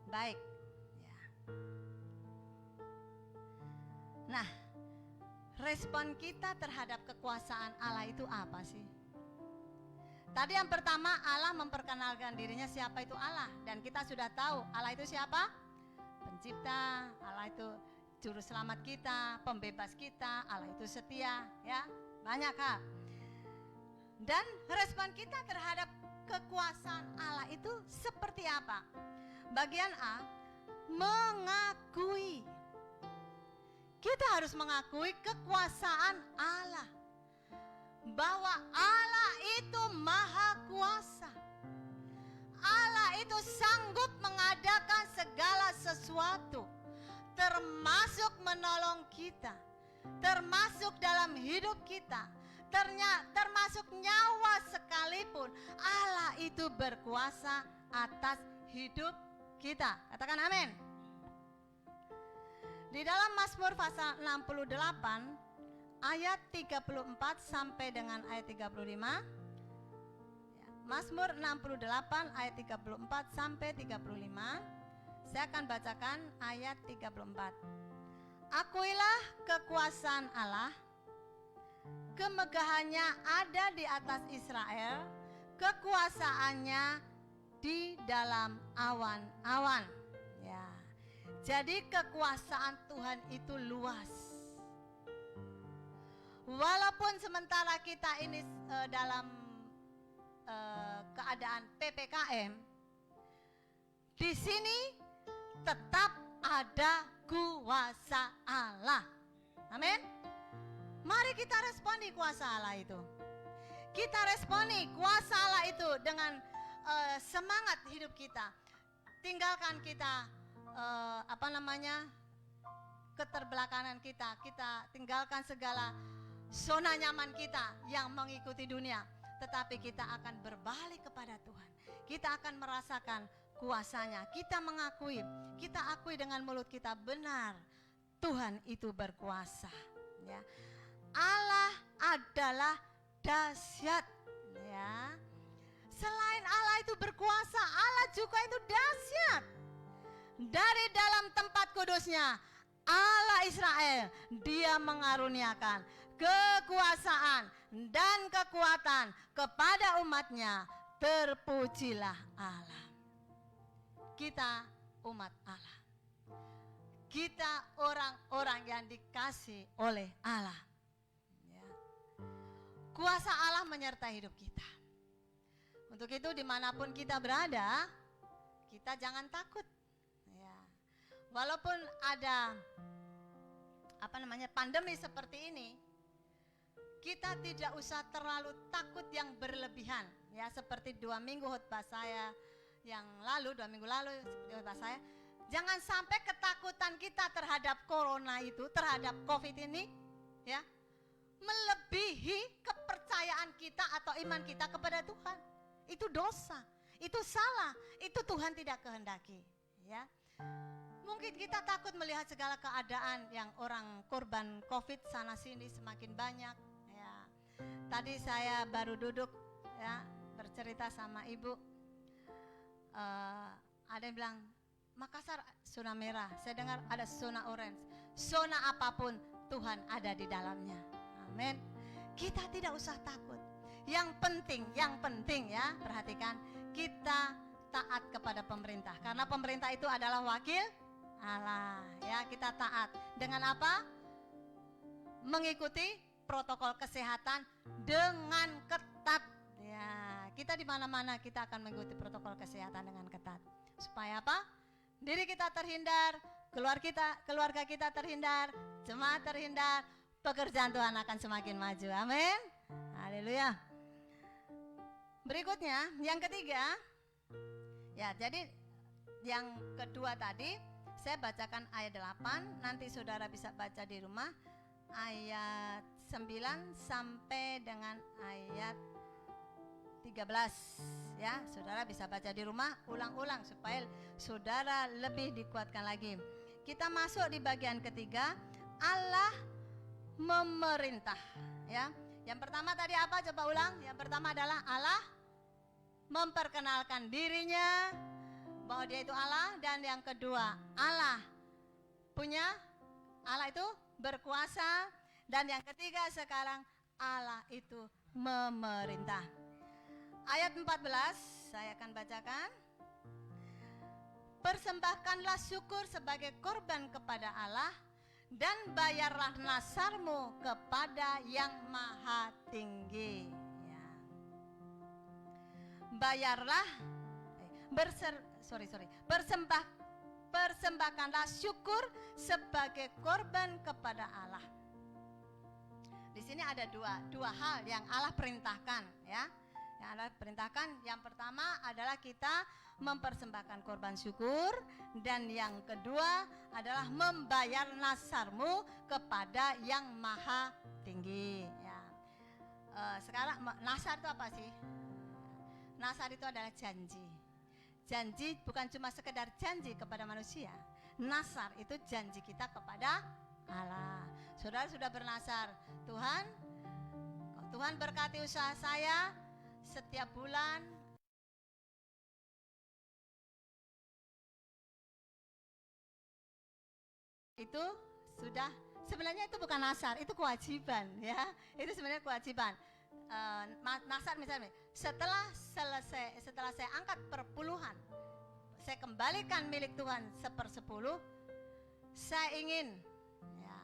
S3: baik. Ya. Nah, respon kita terhadap kekuasaan Allah itu apa sih? Tadi yang pertama, Allah memperkenalkan dirinya siapa itu Allah. Dan kita sudah tahu Allah itu siapa? Pencipta, Allah itu juru selamat kita, pembebas kita, Allah itu setia, ya, banyak hal. Dan respon kita terhadap kekuasaan Allah itu seperti apa? Bagian A, mengakui. Kita harus mengakui kekuasaan Allah, bahwa Allah itu maha kuasa. Allah itu sanggup mengadakan segala sesuatu, termasuk menolong kita, termasuk dalam hidup kita, termasuk nyawa sekalipun. Allah itu berkuasa atas hidup kita. Katakan amin. Di dalam Mazmur pasal 68 ayat 34 sampai dengan ayat 35. Mazmur 68 ayat 34 sampai 35. Saya akan bacakan ayat 34. Akuilah kekuasaan Allah, kemegahannya ada di atas Israel, kekuasaannya di dalam awan-awan. Ya. Jadi kekuasaan Tuhan itu luas. Walaupun sementara kita ini dalam keadaan PPKM, di sini tetap ada kuasa Allah. Amin. Mari kita responi kuasa Allah itu. Kita responi kuasa Allah itu dengan semangat hidup kita. Tinggalkan kita keterbelakangan kita. Kita tinggalkan segala zona nyaman kita yang mengikuti dunia. Tetapi kita akan berbalik kepada Tuhan. Kita akan merasakan kuasanya. Kita mengakui, kita akui dengan mulut kita, benar Tuhan itu berkuasa. Ya. Allah adalah dahsyat. Ya. Selain Allah itu berkuasa, Allah juga itu dahsyat. Dari dalam tempat kudusnya Allah Israel, dia mengaruniakan kekuasaan dan kekuatan kepada umatnya. Terpujilah Allah. Kita umat Allah. Kita orang-orang yang dikasih oleh Allah. Ya. Kuasa Allah menyertai hidup kita. Untuk itu dimanapun kita berada, kita jangan takut. Ya. Walaupun ada pandemi seperti ini, kita tidak usah terlalu takut yang berlebihan. Ya, seperti 2 minggu khotbah saya yang lalu, 2 minggu lalu seperti khotbah saya. Jangan sampai ketakutan kita terhadap corona itu, terhadap COVID ini, ya, melebihi kepercayaan kita atau iman kita kepada Tuhan. Itu dosa, itu salah, itu Tuhan tidak kehendaki. Ya, mungkin kita takut melihat segala keadaan yang orang korban COVID sana sini semakin banyak. Ya, tadi saya baru duduk, ya, bercerita sama ibu. Ada yang bilang Makassar zona merah, saya dengar ada zona orange. Zona apapun Tuhan ada di dalamnya. Amin. Kita tidak usah takut. Yang penting ya, perhatikan, kita taat kepada pemerintah. Karena pemerintah itu adalah wakil Allah. Ya, kita taat. Dengan apa? Mengikuti protokol kesehatan dengan ketat. Ya, kita di mana-mana kita akan mengikuti protokol kesehatan dengan ketat. Supaya apa? Diri kita terhindar, keluarga kita terhindar, jemaat terhindar, pekerjaan Tuhan akan semakin maju. Amin. Haleluya. Berikutnya, yang ketiga. Ya, jadi yang kedua tadi, Saya bacakan ayat 8, nanti saudara bisa baca di rumah ayat 9 sampai dengan ayat 13 ya. Saudara bisa baca di rumah, ulang-ulang supaya saudara lebih dikuatkan lagi. Kita masuk di bagian ketiga, Allah memerintah ya. Yang pertama tadi apa? Coba ulang. Yang pertama adalah Allah memperkenalkan dirinya bahwa dia itu Allah, dan yang kedua Allah itu berkuasa, dan yang ketiga sekarang Allah itu memerintah. Ayat 14 saya akan bacakan. Persembahkanlah syukur sebagai korban kepada Allah, dan bayarlah nasarmu kepada yang maha tinggi ya. Bayarlah persembahkanlah syukur sebagai korban kepada Allah. Di sini ada dua hal yang Allah perintahkan ya. Yang Allah perintahkan, yang pertama adalah kita mempersembahkan korban syukur, dan yang kedua adalah membayar nasarmu kepada yang maha tinggi ya. Sekarang nasar itu apa sih? Nasar itu adalah janji. Janji bukan cuma sekedar janji kepada manusia. Nasar itu janji kita kepada Allah. Saudara sudah bernasar, Tuhan berkati usaha saya setiap bulan itu sudah, sebenarnya itu bukan nasar, itu kewajiban ya. Itu sebenarnya kewajiban. Nasar misalnya, setelah saya angkat perpuluhan, saya kembalikan milik Tuhan 1/10, saya ingin ya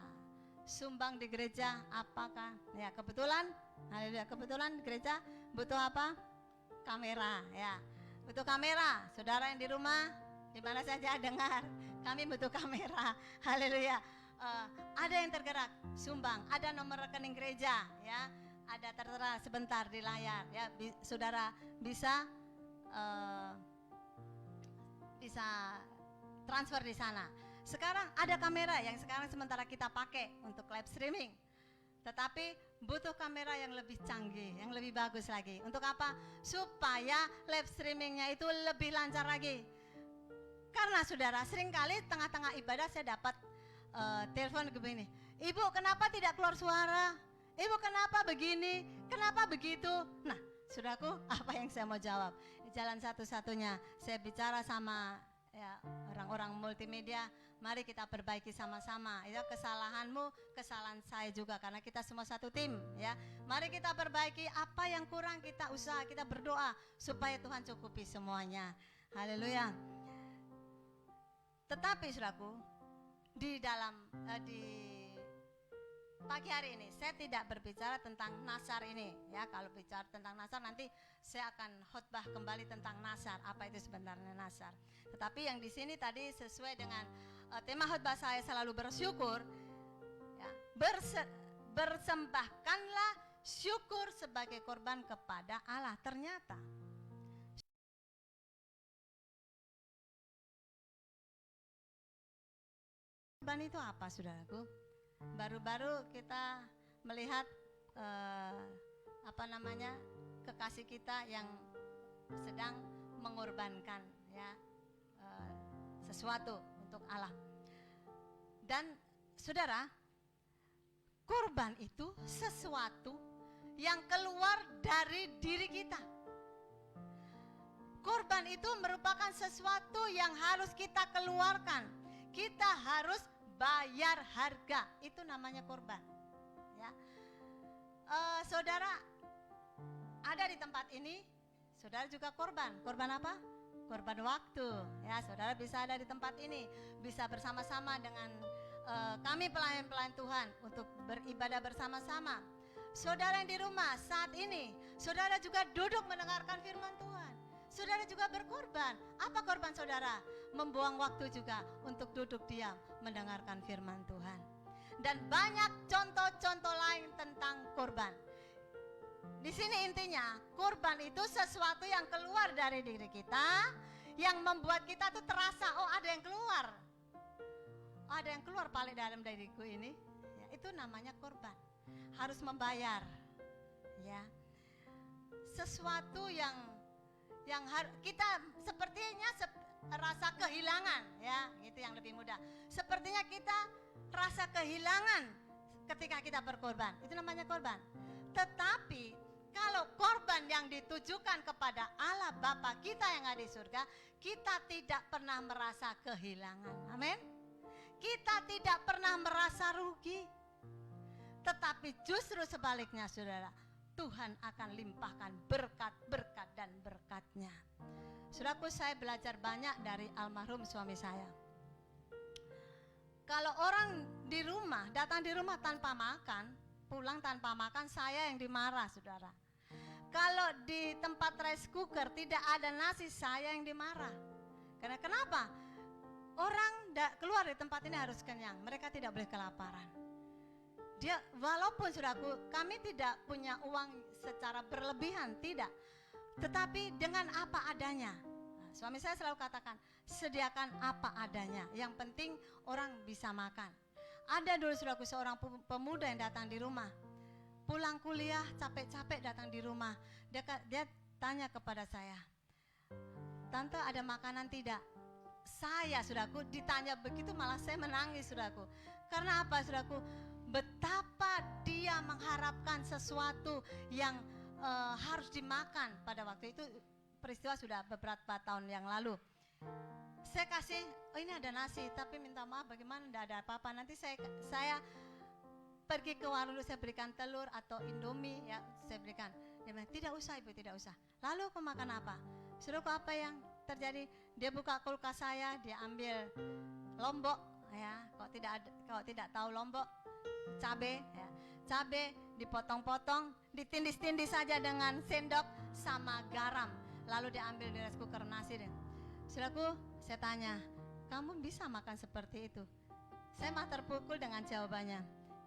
S3: sumbang di gereja. Apakah ya kebetulan, haleluya, kebetulan gereja butuh apa? Kamera ya, butuh kamera. Saudara yang di rumah, di mana saja dengar, kami butuh kamera, haleluya. Ada yang tergerak sumbang, ada nomor rekening gereja ya, ada tertera sebentar di layar ya, saudara bisa transfer di sana. Sekarang ada kamera yang sekarang sementara kita pakai untuk live streaming, tetapi butuh kamera yang lebih canggih, yang lebih bagus lagi. Untuk apa? Supaya live streamingnya itu lebih lancar lagi. Karena saudara, seringkali tengah-tengah ibadah saya dapat telepon begini, Ibu kenapa tidak keluar suara? Ibu kenapa begini? Kenapa begitu? Nah, saudaraku, apa yang saya mau jawab? Jalan satu-satunya saya bicara sama ya orang-orang multimedia, mari kita perbaiki sama-sama. Itu kesalahanmu, kesalahan saya juga, karena kita semua satu tim ya. Mari kita perbaiki apa yang kurang, kita usaha, kita berdoa supaya Tuhan cukupi semuanya. Haleluya. Tetapi saudaraku, di pagi hari ini saya tidak berbicara tentang nasar ini ya. Kalau bicara tentang nasar nanti saya akan khotbah kembali tentang nasar, apa itu sebenarnya nasar. Tetapi yang di sini tadi sesuai dengan tema khotbah saya, selalu bersyukur ya, bersembahkanlah syukur sebagai korban kepada Allah. Ternyata korban itu apa, saudaraku? Baru-baru kita melihat kekasih kita yang sedang mengorbankan ya sesuatu untuk Allah. Dan saudara, kurban itu sesuatu yang keluar dari diri kita. Kurban itu merupakan sesuatu yang harus kita keluarkan. Kita harus bayar harga, itu namanya korban ya. Saudara ada di tempat ini, saudara juga korban. Korban apa? Korban waktu ya. Saudara bisa ada di tempat ini, bisa bersama-sama dengan kami pelayan-pelayan Tuhan untuk beribadah bersama-sama. Saudara yang di rumah saat ini, saudara juga duduk mendengarkan firman Tuhan. Saudara juga berkorban. Apa korban saudara? Membuang waktu juga untuk duduk diam mendengarkan firman Tuhan. Dan banyak contoh-contoh lain tentang korban. Di sini intinya, korban itu sesuatu yang keluar dari diri kita, yang membuat kita tuh terasa, oh ada yang keluar ada yang keluar paling dalam diriku ini, ya, itu namanya korban. Harus membayar, ya. Sesuatu yang kita sepertinya rasa kehilangan, ya, itu yang lebih mudah. Sepertinya kita rasa kehilangan ketika kita berkorban, itu namanya korban. Tetapi kalau korban yang ditujukan kepada Allah Bapa kita yang ada di surga, kita tidak pernah merasa kehilangan. Amin. Kita tidak pernah merasa rugi. Tetapi justru sebaliknya, saudara, Tuhan akan limpahkan berkat-berkat dan berkatnya. Saudaraku, saya belajar banyak dari almarhum suami saya. Kalau orang di rumah, datang di rumah tanpa makan, pulang tanpa makan, saya yang dimarah, saudara. Kalau di tempat rice cooker tidak ada nasi, saya yang dimarah. Karena kenapa? Orang keluar di tempat ini harus kenyang, mereka tidak boleh kelaparan. Dia, walaupun saudaraku, kami tidak punya uang secara berlebihan, tidak. Tetapi dengan apa adanya. Nah, suami saya selalu katakan, sediakan apa adanya. Yang penting orang bisa makan. Ada dulu saudaraku seorang pemuda yang datang di rumah. Pulang kuliah capek-capek datang di rumah. Dia tanya kepada saya, "Tante, ada makanan tidak?" Saya, saudaraku, ditanya begitu malah saya menangis, saudaraku. Karena apa, saudaraku? Betapa dia mengharapkan sesuatu yang harus dimakan pada waktu itu. Peristiwa sudah beberapa tahun yang lalu. Saya kasih, "Oh, ini ada nasi, tapi minta maaf bagaimana tidak ada apa-apa. Nanti saya pergi ke warung, saya berikan telur atau indomie, ya, saya berikan." Dia bilang, "Tidak usah, Ibu, tidak usah." Lalu aku makan apa? Saudaraku, apa yang terjadi? Dia buka kulkas saya, dia ambil lombok, ya. Kalau tidak tahu lombok, cabe, ya. Cabe dipotong-potong, ditindis-tindis saja dengan sendok sama garam. Lalu dia ambil di rice cooker nasi deh. Saudaraku, saya tanya, "Kamu bisa makan seperti itu?" Saya mah terpukul dengan jawabannya.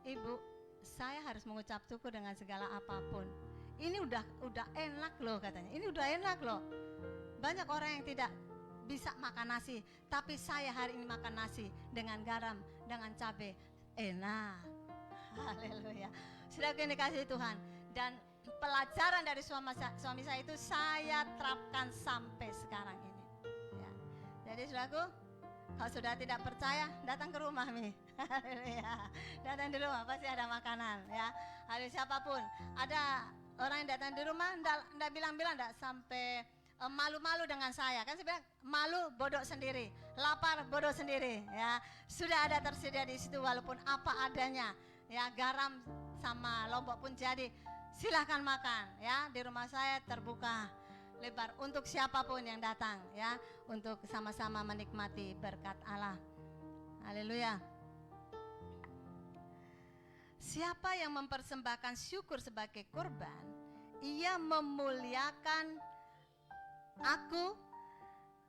S3: "Ibu, saya harus mengucap syukur dengan segala apapun. Ini udah enak loh," katanya. "Ini udah enak loh. Banyak orang yang tidak bisa makan nasi, tapi saya hari ini makan nasi dengan garam, dengan cabai. Enak." Haleluya. Saudaraku yang dikasihi Tuhan, dan pelajaran dari suami saya itu saya terapkan sampai sekarang ini, ya. Jadi saudaraku, kalau sudah tidak percaya, datang ke rumah nih. Haleluya. Datang di rumah pasti ada makanan, ya. Ada siapapun, ada orang yang datang di rumah enggak bilang-bilang, enggak sampai malu-malu dengan saya. Kan saya bilang, malu bodoh sendiri, lapar bodoh sendiri, ya. Sudah ada tersedia di situ walaupun apa adanya, ya, garam sama lombok pun jadi. Silahkan makan, ya. Di rumah saya terbuka lebar untuk siapapun yang datang, ya, untuk sama-sama menikmati berkat Allah. Haleluya. Siapa yang mempersembahkan syukur sebagai korban, ia memuliakan aku.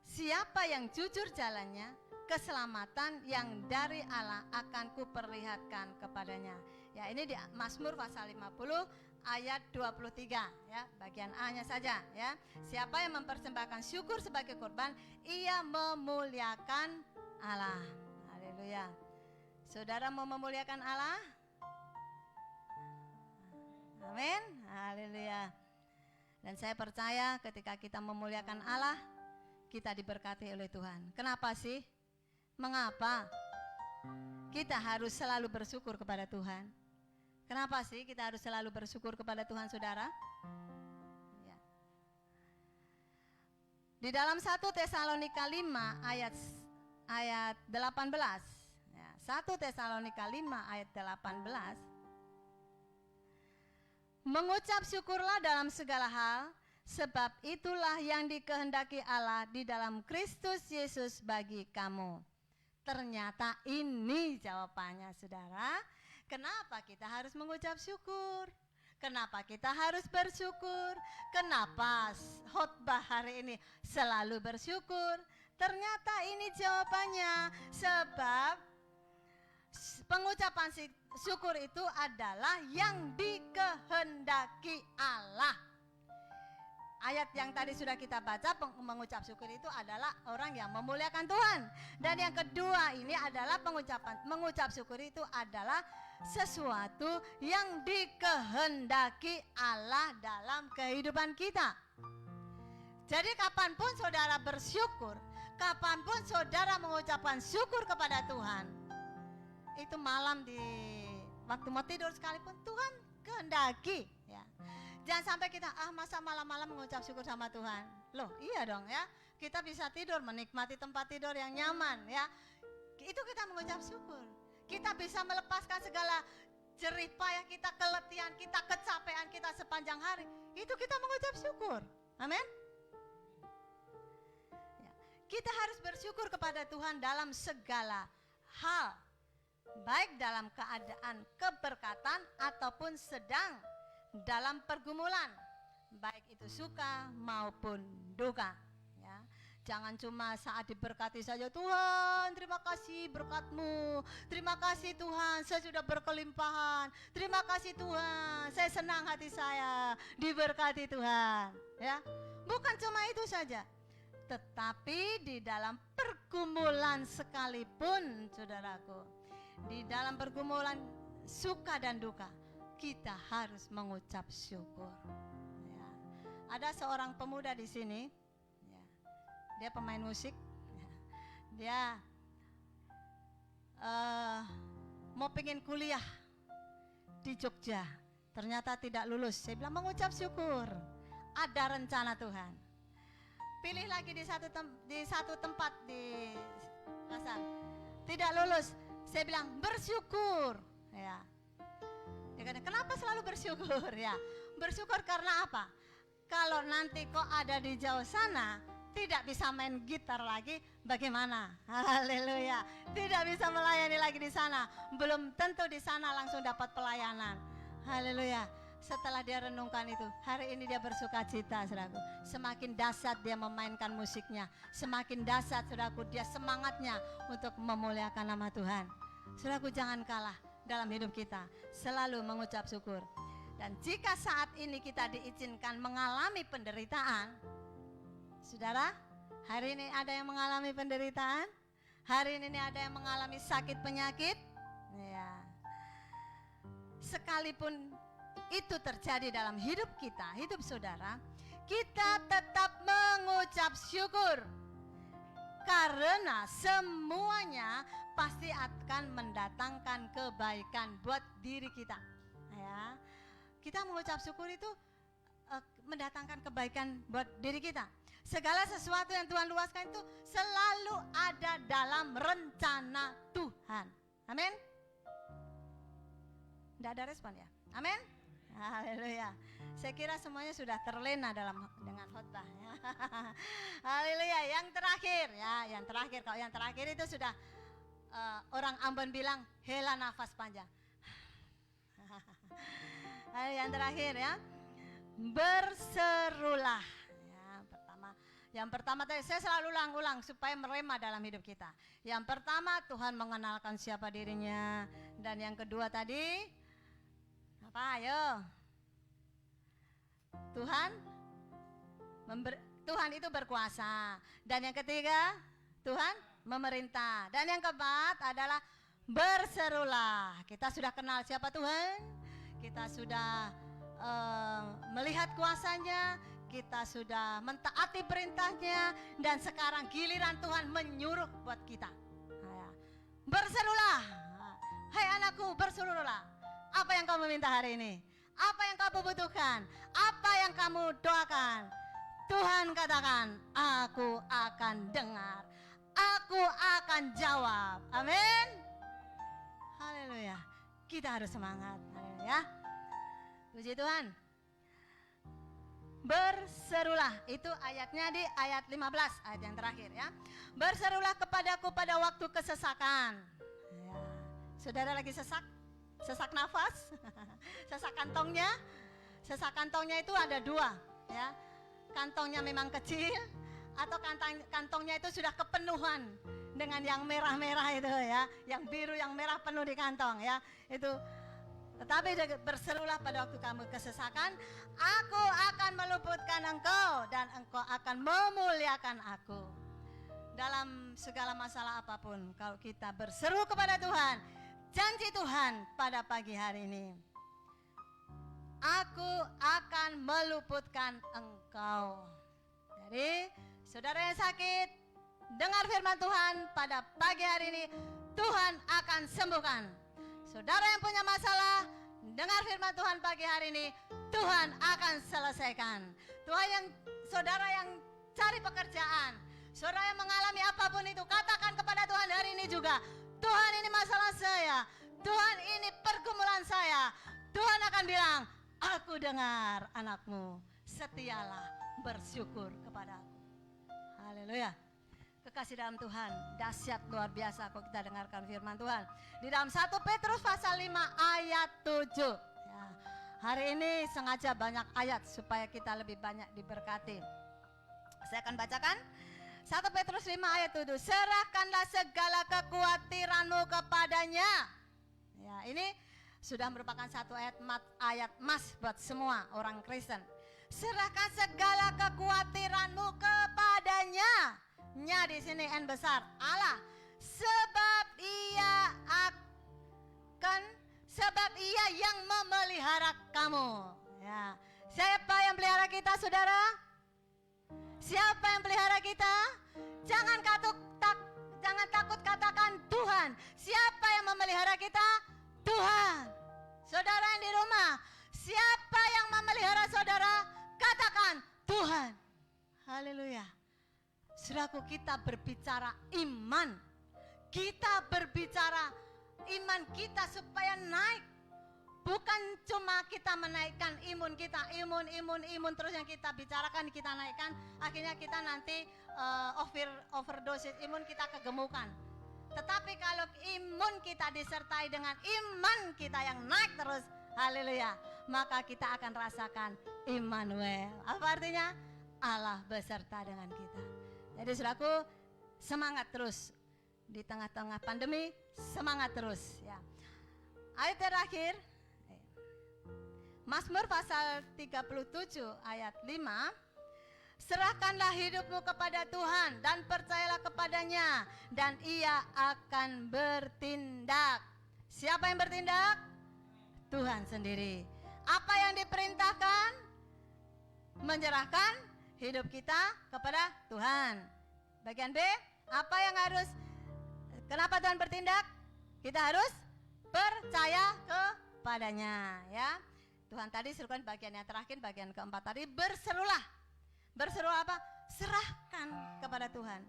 S3: Siapa yang jujur jalannya, keselamatan yang dari Allah akan kuperlihatkan kepadanya. Ya, ini di Mazmur pasal 50 ayat 23, ya, bagian A-nya saja, ya. Siapa yang mempersembahkan syukur sebagai korban, ia memuliakan Allah. Haleluya. Saudara mau memuliakan Allah? Amin. Haleluya. Dan saya percaya ketika kita memuliakan Allah, kita diberkati oleh Tuhan. Kenapa sih? Mengapa kita harus selalu bersyukur kepada Tuhan? Kenapa sih kita harus selalu bersyukur kepada Tuhan, saudara? Ya. Di dalam 1 Tesalonika 5 ayat 18, ya, 1 Tesalonika 5 ayat 18, mengucap syukurlah dalam segala hal, sebab itulah yang dikehendaki Allah di dalam Kristus Yesus bagi kamu. Ternyata ini jawabannya, saudara. Kenapa kita harus mengucap syukur? Kenapa kita harus bersyukur? Kenapa khotbah hari ini selalu bersyukur? Ternyata ini jawabannya. Sebab pengucapan syukur itu adalah yang dikehendaki Allah. ayat yang tadi sudah kita baca, mengucap syukur itu adalah orang yang memuliakan Tuhan. Dan yang kedua ini adalah mengucap syukur itu adalah sesuatu yang dikehendaki Allah dalam kehidupan kita. Jadi kapanpun saudara bersyukur, kapanpun saudara mengucapkan syukur kepada Tuhan, itu malam di waktu mau tidur sekalipun Tuhan kehendaki, ya. Jangan sampai kita masa malam-malam mengucap syukur sama Tuhan. Loh, iya dong ya. Kita bisa tidur, menikmati tempat tidur yang nyaman ya. Itu kita mengucap syukur. Kita bisa melepaskan segala jerih payah kita, keletihan kita, kecapean kita sepanjang hari. Itu kita mengucap syukur. Amin. Ya. Kita harus bersyukur kepada Tuhan dalam segala hal. Baik dalam keadaan keberkatan ataupun sedang dalam pergumulan, baik itu suka maupun duka, ya. Jangan cuma saat diberkati saja, Tuhan terima kasih berkat-Mu, terima kasih Tuhan saya sudah berkelimpahan, terima kasih Tuhan saya senang hati saya diberkati Tuhan, ya. Bukan cuma itu saja, tetapi di dalam pergumulan sekalipun, saudaraku, di dalam pergumulan suka dan duka, kita harus mengucap syukur. Ya. Ada seorang pemuda di sini, ya. Dia pemain musik, ya. Dia mau pengen kuliah di Jogja, ternyata tidak lulus. Saya bilang mengucap syukur, ada rencana Tuhan. Pilih lagi di satu tempat di pasar, tidak lulus. Saya bilang bersyukur, ya. Dia kata, kenapa selalu bersyukur ya? Bersyukur karena apa? Kalau nanti kok ada di jauh sana, tidak bisa main gitar lagi, bagaimana? Haleluya. Tidak bisa melayani lagi di sana. Belum tentu di sana langsung dapat pelayanan. Haleluya. Setelah dia renungkan itu, hari ini dia bersuka cita, saudaraku. Semakin dahsyat dia memainkan musiknya, semakin dahsyat, saudaraku, dia semangatnya untuk memuliakan nama Tuhan. Saudaraku, jangan kalah dalam hidup kita, selalu mengucap syukur. Dan jika saat ini kita diizinkan mengalami penderitaan, saudara, hari ini ada yang mengalami penderitaan, hari ini ada yang mengalami sakit penyakit, ya. Sekalipun itu terjadi dalam hidup kita, hidup saudara, kita tetap mengucap syukur. Karena semuanya pasti akan mendatangkan kebaikan buat diri kita, ya. Kita mengucap syukur itu mendatangkan kebaikan buat diri kita. Segala sesuatu yang Tuhan luaskan itu selalu ada dalam rencana Tuhan. Amin. Tidak ada respon ya? Amin. Haleluya. Saya kira semuanya sudah terlena dengan khotbah ya. Haleluya. Yang terakhir ya, yang terakhir, kalau yang terakhir itu sudah orang Ambon bilang hela nafas panjang. Yang terakhir ya, berserulah. Yang pertama tadi saya selalu ulang-ulang supaya merema dalam hidup kita. Yang pertama Tuhan mengenalkan siapa dirinya, dan yang kedua tadi apa? Ayo. Tuhan itu berkuasa. Dan yang ketiga, Tuhan memerintah. Dan yang keempat adalah berserulah. Kita sudah kenal siapa Tuhan, kita sudah melihat kuasanya, kita sudah mentaati perintahnya, dan sekarang giliran Tuhan menyuruh buat kita. Berserulah. Hai anakku, berserulah. Apa yang kamu minta hari ini? Apa yang kamu butuhkan? Apa yang kamu doakan? Tuhan katakan, aku akan dengar, aku akan jawab. Amin. Haleluya. Kita harus semangat. Haleluya. Puji Tuhan. Berserulah, itu ayatnya di ayat 15, ayat yang terakhir ya. Berserulah kepadaku pada waktu kesesakan. Ya. Saudara lagi sesak? Sesak nafas? Sesak kantongnya? Sesak kantongnya itu ada dua ya. Kantongnya memang kecil, atau kantongnya itu sudah kepenuhan dengan yang merah-merah itu ya, yang biru yang merah penuh di kantong ya. Itu Tetapi berserulah pada waktu kamu kesesakan, aku akan meluputkan engkau dan engkau akan memuliakan aku. Dalam segala masalah apapun, kalau kita berseru kepada Tuhan, janji Tuhan pada pagi hari ini, aku akan meluputkan engkau. Jadi, saudara yang sakit, dengar firman Tuhan pada pagi hari ini, Tuhan akan sembuhkan. Saudara yang punya masalah, dengar firman Tuhan pagi hari ini, Tuhan akan selesaikan. Saudara yang cari pekerjaan, saudara yang mengalami apapun itu, katakan kepada Tuhan hari ini juga, Tuhan ini masalah saya, Tuhan ini pergumulan saya. Tuhan akan bilang, aku dengar anakmu, setialah bersyukur kepadaku. Haleluya. Kekasih dalam Tuhan, dahsyat luar biasa kalau kita dengarkan firman Tuhan. Di dalam 1 Petrus pasal 5 ayat 7. Ya, hari ini sengaja banyak ayat supaya kita lebih banyak diberkati. Saya akan bacakan 1 Petrus 5 ayat 7. Serahkanlah segala kekhawatiranmu kepadanya. Ya, ini sudah merupakan satu ayat emas buat semua orang Kristen. Serahkan segala kekhawatiranmu kepadanya. Nya di sini N besar, Allah, sebab Ia yang memelihara kamu. Ya. Siapa yang pelihara kita, saudara? Siapa yang pelihara kita? Jangan takut katakan Tuhan. Siapa yang memelihara kita? Tuhan. Saudara yang di rumah, siapa yang memelihara saudara? Katakan Tuhan. Haleluya. Saudaraku, kita berbicara iman. Kita berbicara iman kita supaya naik. Bukan cuma kita menaikkan imun kita, imun terus yang kita bicarakan kita naikkan, akhirnya kita nanti overdosis imun, kita kegemukan. Tetapi kalau imun kita disertai dengan iman kita yang naik terus, haleluya, maka kita akan rasakan Immanuel. Apa artinya? Allah beserta dengan kita. Jadi saudaraku, semangat terus di tengah-tengah pandemi, semangat terus ya. Ayat terakhir, Mazmur pasal 37 ayat 5. Serahkanlah hidupmu kepada Tuhan dan percayalah kepadanya dan Ia akan bertindak. Siapa yang bertindak? Tuhan sendiri. Apa yang diperintahkan? Menyerahkan hidup kita kepada Tuhan. Bagian B, apa yang harus, kenapa Tuhan bertindak? Kita harus percaya kepadanya ya. Tuhan tadi serukan bagian yang terakhir, bagian keempat tadi, berserulah. Berseru apa? Serahkan kepada Tuhan.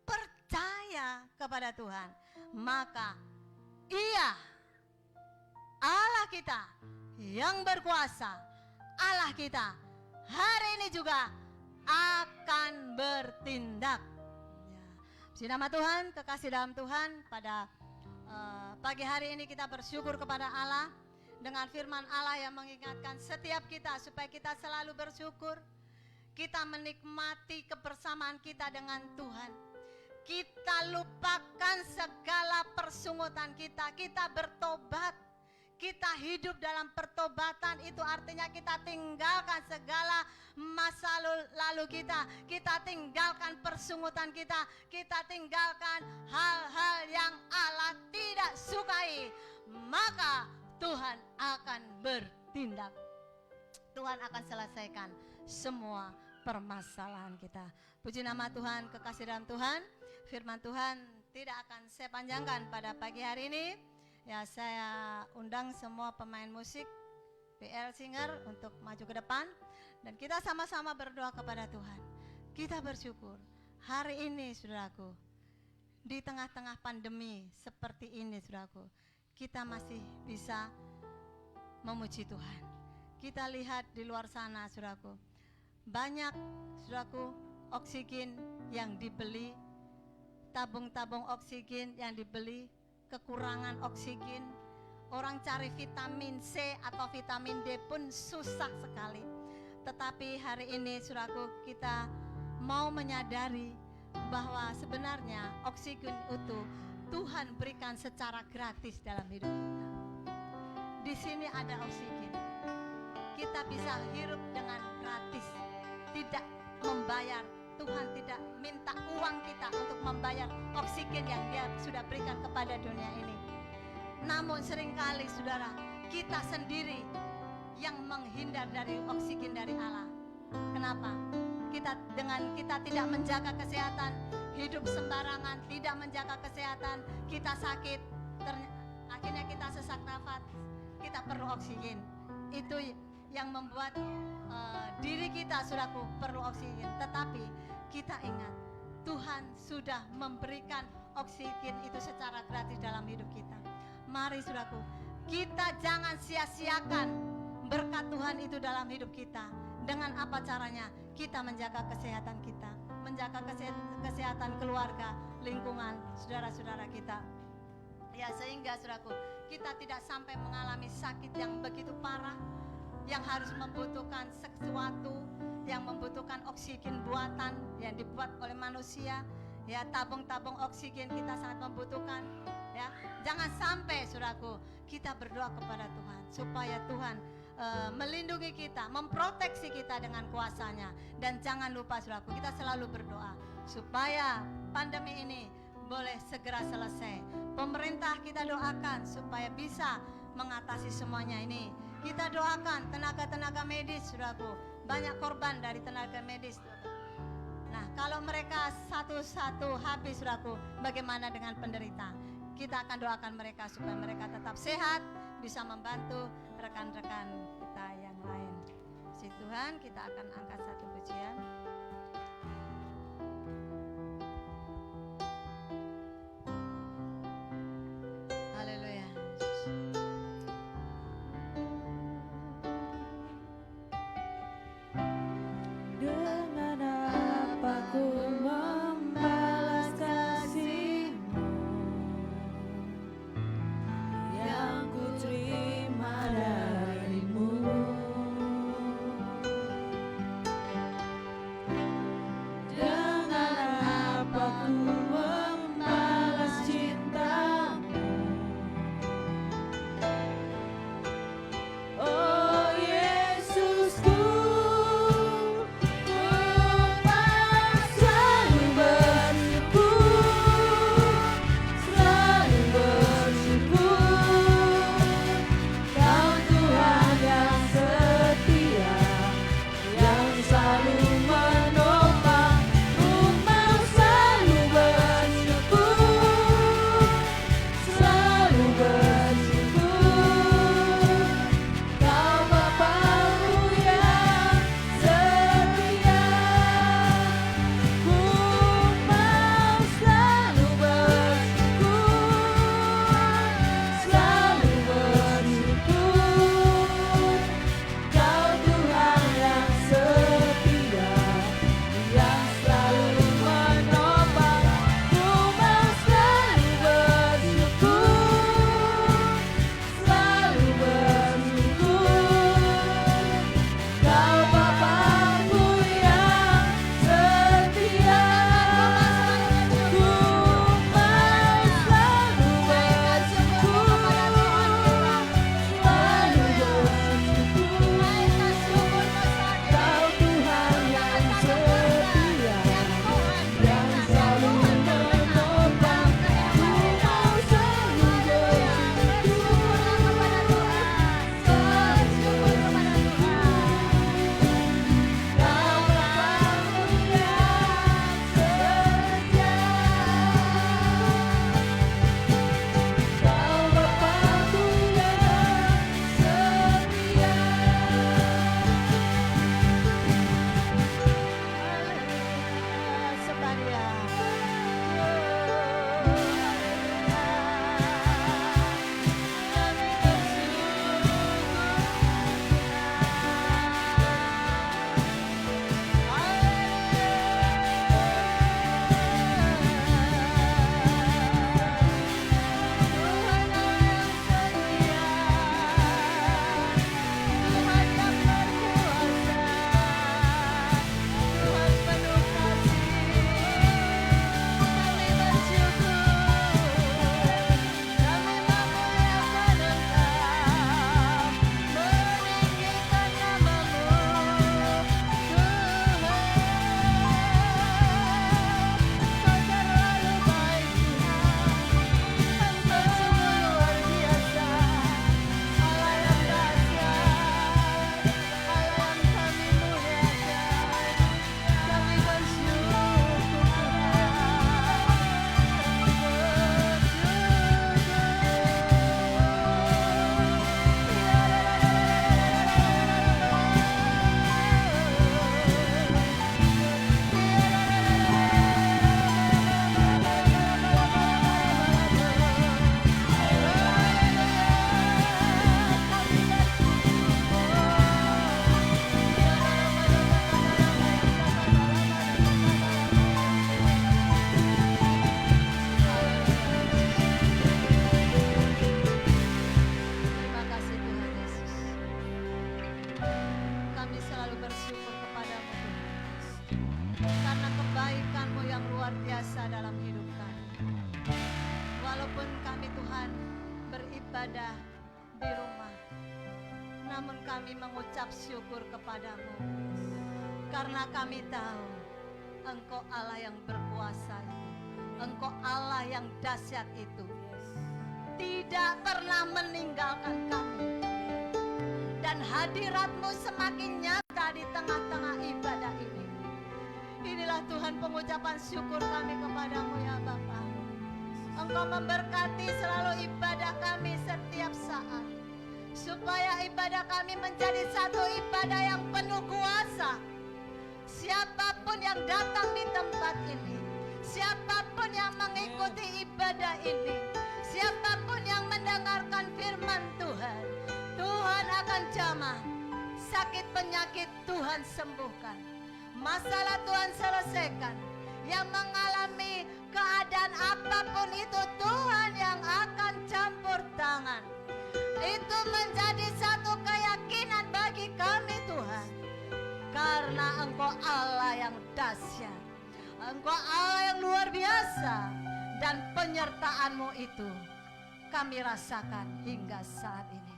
S3: Percaya kepada Tuhan. Maka Ia, Allah kita yang berkuasa, Allah kita hari ini juga akan bertindak. Puji nama Tuhan, kekasih dalam Tuhan, pada pagi hari ini kita bersyukur kepada Allah dengan firman Allah yang mengingatkan setiap kita supaya kita selalu bersyukur. Kita menikmati kebersamaan kita dengan Tuhan. Kita lupakan segala persungutan kita. Kita bertobat. Kita hidup dalam pertobatan, itu artinya kita tinggalkan segala masa lalu kita. Kita tinggalkan persungutan kita. Kita tinggalkan hal-hal yang Allah tidak sukai. Maka Tuhan akan bertindak. Tuhan akan selesaikan semua permasalahan kita. Puji nama Tuhan, kekasih dalam Tuhan. Firman Tuhan tidak akan saya panjangkan pada pagi hari ini. Ya, saya undang semua pemain musik PL Singer untuk maju ke depan dan kita sama-sama berdoa kepada Tuhan. Kita bersyukur hari ini, saudaraku, di tengah-tengah pandemi seperti ini, saudaraku, kita masih bisa memuji Tuhan. Kita lihat di luar sana, saudaraku, banyak, saudaraku, oksigen yang dibeli, tabung-tabung oksigen yang dibeli, kekurangan oksigen. Orang cari vitamin C atau vitamin D pun susah sekali. Tetapi hari ini, saudaraku, kita mau menyadari bahwa sebenarnya oksigen itu Tuhan berikan secara gratis dalam hidup kita. Di Di sini ada oksigen. Kita bisa hirup dengan gratis, tidak membayar. Tuhan tidak minta uang kita untuk membayar oksigen yang Dia sudah berikan kepada dunia ini. Namun seringkali saudara, kita sendiri yang menghindar dari oksigen dari Allah. Kenapa? Kita tidak menjaga kesehatan, hidup sembarangan, tidak menjaga kesehatan, kita sakit, akhirnya kita sesak nafas, kita perlu oksigen. Itu yang membuat diri kita, saudaraku, perlu oksigen. Tetapi kita ingat, Tuhan sudah memberikan oksigen itu secara gratis dalam hidup kita. Mari saudaraku, kita jangan sia-siakan berkat Tuhan itu dalam hidup kita. Dengan apa caranya? Kita menjaga kesehatan kita, menjaga kesehatan keluarga, lingkungan, saudara-saudara kita. Ya, sehingga saudaraku, kita tidak sampai mengalami sakit yang begitu parah, yang harus membutuhkan sesuatu, yang membutuhkan oksigen buatan yang dibuat oleh manusia. Ya, tabung-tabung oksigen kita sangat membutuhkan. Ya, jangan sampai saudaraku, kita berdoa kepada Tuhan supaya Tuhan melindungi kita, memproteksi kita dengan kuasanya. Dan jangan lupa saudaraku, kita selalu berdoa supaya pandemi ini boleh segera selesai. Pemerintah kita doakan supaya bisa mengatasi semuanya ini. Kita doakan tenaga-tenaga medis, saudaraku, banyak korban dari tenaga medis. Nah, kalau mereka satu-satu habis, saudaraku, bagaimana dengan penderita? Kita akan doakan mereka supaya mereka tetap sehat, bisa membantu rekan-rekan kita yang lain. Puji Tuhan, kita akan angkat satu pujian. Haleluya.
S2: Dengan apa ku membalas kasih-Mu yang ku terima dari-Mu.
S3: Kami selalu bersyukur kepadamu Tuhan, karena kebaikan-Mu yang luar biasa dalam hidup kami. Walaupun kami Tuhan beribadah di rumah, namun kami mengucap syukur kepadamu, karena kami tahu Engkau Allah yang berkuasa itu, Engkau Allah yang dahsyat itu, tidak pernah meninggalkan kami, dan hadirat-Mu semakin nyata di tengah-tengah ibadah ini. Inilah Tuhan pengucapan syukur kami kepadamu ya Bapa. Engkau memberkati selalu ibadah kami setiap saat, supaya ibadah kami menjadi satu ibadah yang penuh kuasa. Siapapun yang datang di tempat ini, siapapun yang mengikuti ibadah ini, siapapun yang mendengarkan firman Tuhan, Tuhan akan jamah. Sakit penyakit Tuhan sembuhkan, masalah Tuhan selesaikan. Yang mengalami keadaan apapun itu, Tuhan yang akan campur tangan. Itu menjadi satu keyakinan bagi kami Tuhan, karena Engkau Allah yang dahsyat, Engkau Allah yang luar biasa, dan penyertaan-Mu itu kami rasakan hingga saat ini.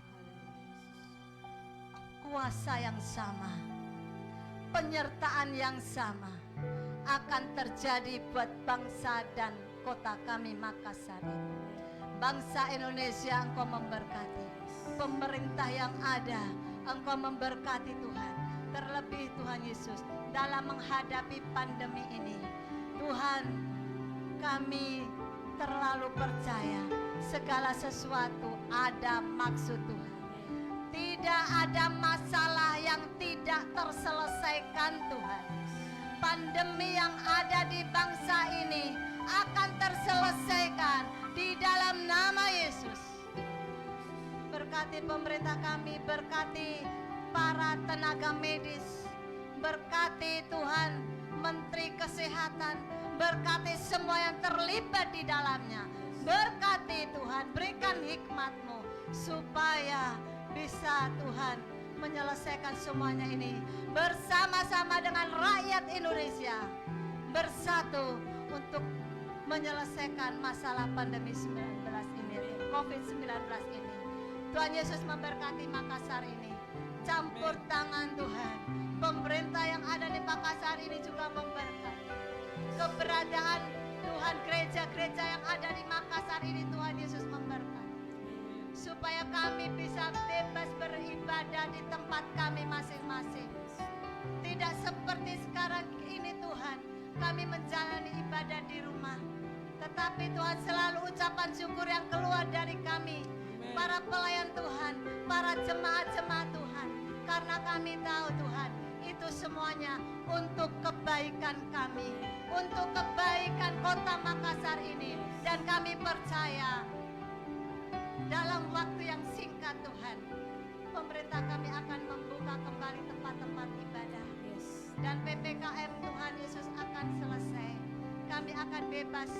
S3: Kuasa yang sama, penyertaan yang sama akan terjadi buat bangsa dan kota kami Makassar ini. Bangsa Indonesia Engkau memberkati, pemerintah yang ada Engkau memberkati Tuhan. Terlebih Tuhan Yesus dalam menghadapi pandemi ini, Tuhan, kami terlalu percaya segala sesuatu ada maksud Tuhan. Tidak ada masalah yang tidak terselesaikan Tuhan. Pandemi yang ada di bangsa ini akan terselesaikan di dalam nama Yesus. Berkati pemerintah kami, berkati para tenaga medis, berkati Tuhan Menteri Kesehatan, berkati semua yang terlibat di dalamnya. Berkati Tuhan, berikan hikmat-Mu supaya bisa Tuhan menyelesaikan semuanya ini bersama-sama dengan rakyat Indonesia, bersatu untuk menyelesaikan masalah pandemi 19 ini, COVID-19 ini. Tuhan Yesus memberkati Makassar ini. Campur tangan Tuhan, pemerintah yang ada di Makassar ini juga memberkati. Keberadaan Tuhan, gereja-gereja yang ada di Makassar ini, Tuhan Yesus memberkati, supaya kami bisa bebas beribadah di tempat kami masing-masing. Tidak seperti sekarang ini Tuhan, kami menjalani ibadah di rumah, tetapi Tuhan selalu ucapan syukur yang keluar dari kami, para pelayan Tuhan, para jemaat-jemaat Tuhan, karena kami tahu Tuhan, itu semuanya untuk kebaikan kami, untuk kebaikan kota Makassar ini. Dan kami percaya dalam waktu yang singkat Tuhan, pemerintah kami akan membuka kembali tempat-tempat ibadah, dan PPKM Tuhan Yesus akan selesai. Kami akan bebas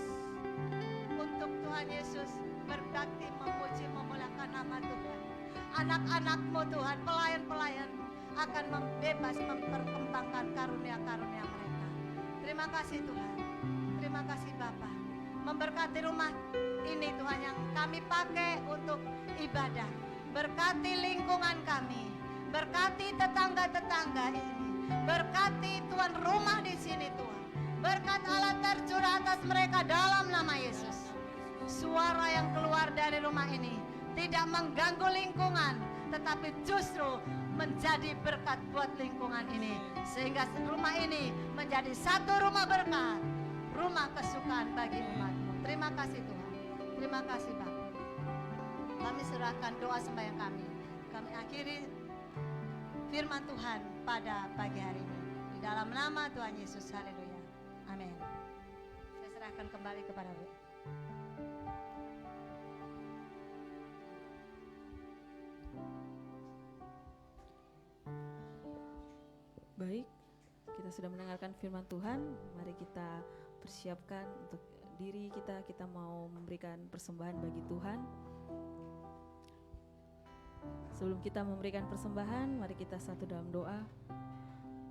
S3: untuk Tuhan Yesus berbakti, memuji, memuliakan nama Tuhan. Anak-anak-Mu Tuhan, pelayan-pelayan akan bebas memperkembangkan karunia-karunia mereka. Terima kasih Tuhan, terima kasih Bapa. Memberkati rumah ini Tuhan yang kami pakai untuk ibadah. Berkati lingkungan kami, berkati tetangga-tetangga ini, berkati Tuhan rumah di sini Tuhan. Berkat Allah tercurah atas mereka dalam nama Yesus. Suara yang keluar dari rumah ini tidak mengganggu lingkungan, tetapi justru menjadi berkat buat lingkungan ini, sehingga rumah ini menjadi satu rumah berkat, rumah kesukaan bagi umat-Mu. Terima kasih Tuhan, terima kasih Bapak. Kami serahkan doa sembahyang kami. Kami akhiri firman Tuhan pada pagi hari ini di dalam nama Tuhan Yesus. Haleluya, amin. Saya serahkan kembali kepada Bu.
S2: Baik, kita sudah mendengarkan firman Tuhan. Mari kita persiapkan untuk diri kita. Kita mau memberikan persembahan bagi Tuhan. Sebelum kita memberikan persembahan, mari kita satu dalam doa.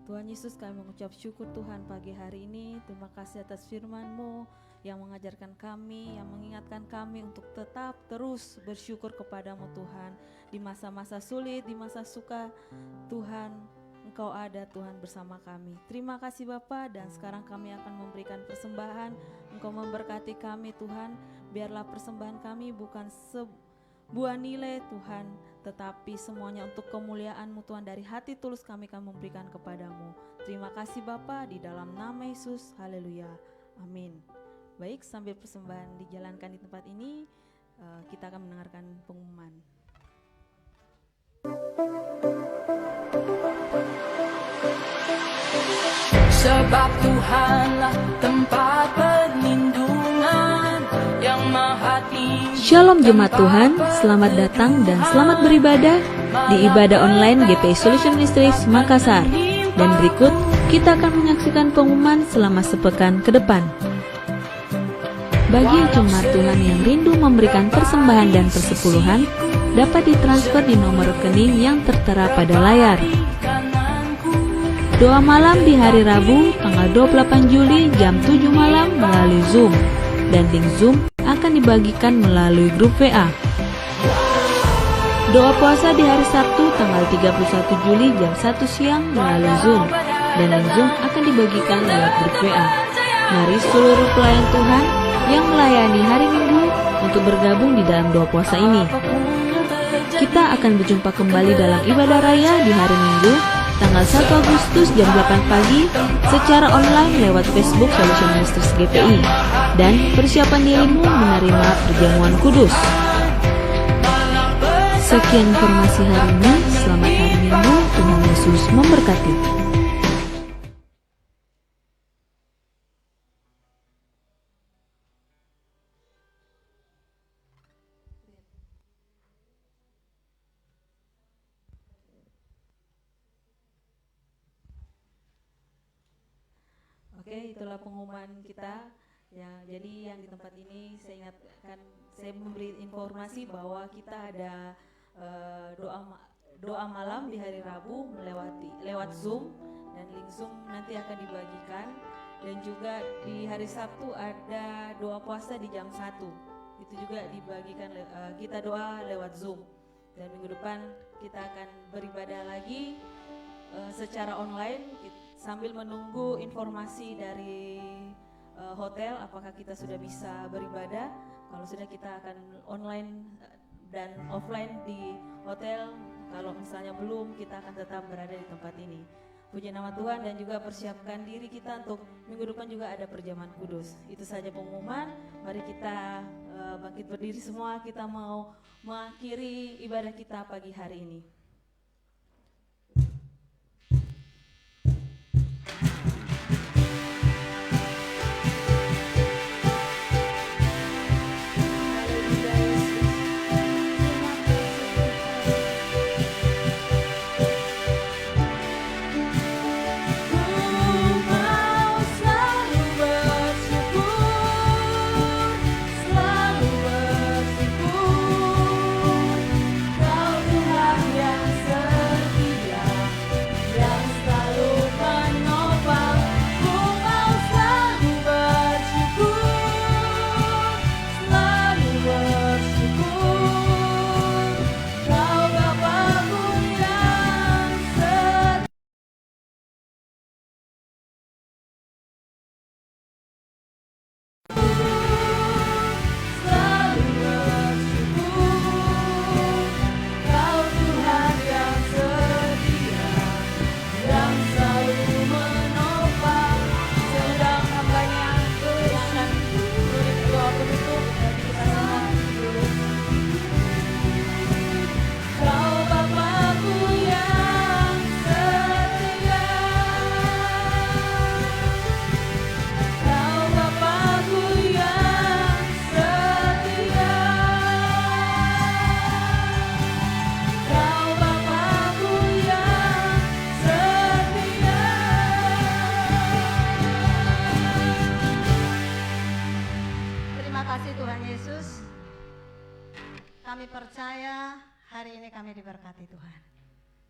S2: Tuhan Yesus, kami mengucap syukur Tuhan pagi hari ini. Terima kasih atas firman-Mu yang mengajarkan kami, yang mengingatkan kami untuk tetap terus bersyukur kepadamu Tuhan. Di masa-masa sulit, di masa suka, Tuhan, Engkau ada Tuhan bersama kami. Terima kasih Bapa, dan sekarang kami akan memberikan persembahan. Engkau memberkati kami Tuhan. Biarlah persembahan kami bukan sebuah nilai Tuhan, tetapi semuanya untuk kemuliaan-Mu Tuhan. Dari hati tulus kami akan memberikan kepadamu. Terima kasih Bapa, di dalam nama Yesus. Haleluya. Amin. Baik, sambil persembahan dijalankan di tempat ini, kita akan mendengarkan pengumuman.
S1: Sebab Tuhanlah tempat perlindungan yang maha tinggi.
S4: Shalom Jemaat Tuhan, selamat datang dan selamat beribadah di ibadah online GPI Solution Ministries Makassar. Dan berikut kita akan menyaksikan pengumuman selama sepekan ke depan. Bagi jemaat Tuhan yang rindu memberikan persembahan dan persepuluhan, dapat ditransfer di nomor rekening yang tertera pada layar. Doa malam di hari Rabu, tanggal 28 Juli jam 7 malam melalui Zoom. Dan link Zoom akan dibagikan melalui grup WA. Doa puasa di hari Sabtu, tanggal 31 Juli jam 1 siang melalui Zoom. Dan link Zoom akan dibagikan lewat grup WA. Mari seluruh pelayan Tuhan yang melayani hari Minggu untuk bergabung di dalam doa puasa ini. Kita akan berjumpa kembali dalam ibadah raya di hari Minggu, tanggal 1 Agustus jam 8 pagi secara online lewat Facebook Solution Ministries GPI. Dan persiapan dirimu menerima perjamuan kudus. Sekian informasi hari ini. Selamat hari Minggu. Tuhan Yesus memberkati.
S2: Oke, itulah pengumuman kita. Ya, jadi yang di tempat ini saya ingatkan, saya memberi informasi bahwa kita ada doa malam di hari Rabu lewat Zoom, dan link Zoom nanti akan dibagikan. Dan juga di hari Sabtu ada doa puasa di jam 1. Itu juga dibagikan, kita doa lewat Zoom. Dan minggu depan kita akan beribadah lagi secara online sambil menunggu informasi dari hotel apakah kita sudah bisa beribadah. Kalau sudah, kita akan online dan offline di hotel. Kalau misalnya belum, kita akan tetap berada di tempat ini. Puji nama Tuhan, dan juga persiapkan diri kita untuk minggu depan juga ada perjamuan kudus. Itu saja pengumuman. Mari kita bangkit berdiri semua. Kita mau mengakhiri ibadah kita pagi hari ini.
S1: Selalu bersyukur, Kau Tuhan yang
S3: hari ini kami diberkati Tuhan.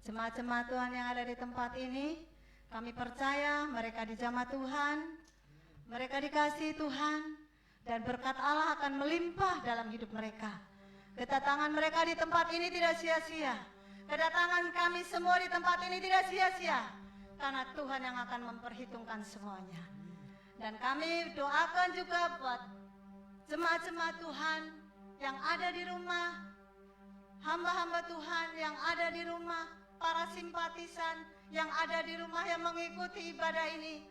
S3: Jemaat-jemaat Tuhan yang ada di tempat ini, kami percaya mereka dijamah Tuhan, mereka dikasihi Tuhan, dan berkat Allah akan melimpah dalam hidup mereka. Kedatangan mereka di tempat ini tidak sia-sia. Kedatangan kami semua di tempat ini tidak sia-sia, karena Tuhan yang akan memperhitungkan semuanya. Dan kami doakan juga buat jemaat-jemaat Tuhan yang ada di rumah, hamba-hamba Tuhan yang ada di rumah, para simpatisan yang ada di rumah yang mengikuti ibadah ini.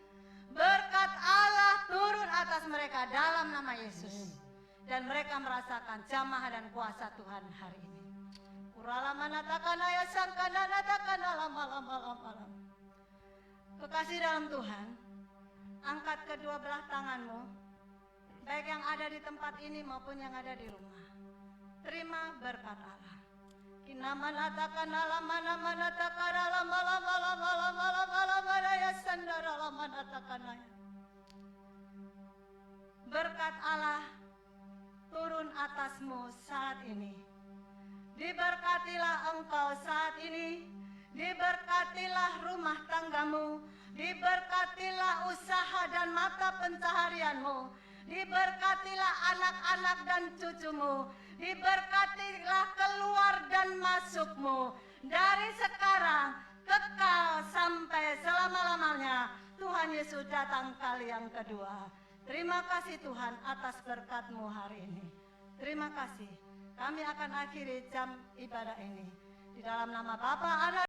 S3: Berkat Allah turun atas mereka dalam nama Yesus. Dan mereka merasakan jamaah dan kuasa Tuhan hari ini. Kekasih dalam Tuhan, angkat kedua belah tanganmu, baik yang ada di tempat ini maupun yang ada di rumah. Terima berkat Allah. Berkat Allah turun atasmu saat ini. Diberkatilah engkau saat ini. Diberkatilah rumah tanggamu. Diberkatilah usaha dan mata pencaharianmu. Diberkatilah anak-anak dan cucumu. Diberkatilah keluar dan masukmu. Dari sekarang kekal sampai selama-lamanya. Tuhan Yesus datang kali yang kedua. Terima kasih Tuhan atas berkat-Mu hari ini. Terima kasih. Kami akan akhiri jam ibadah ini. Di dalam nama Bapa, Anak,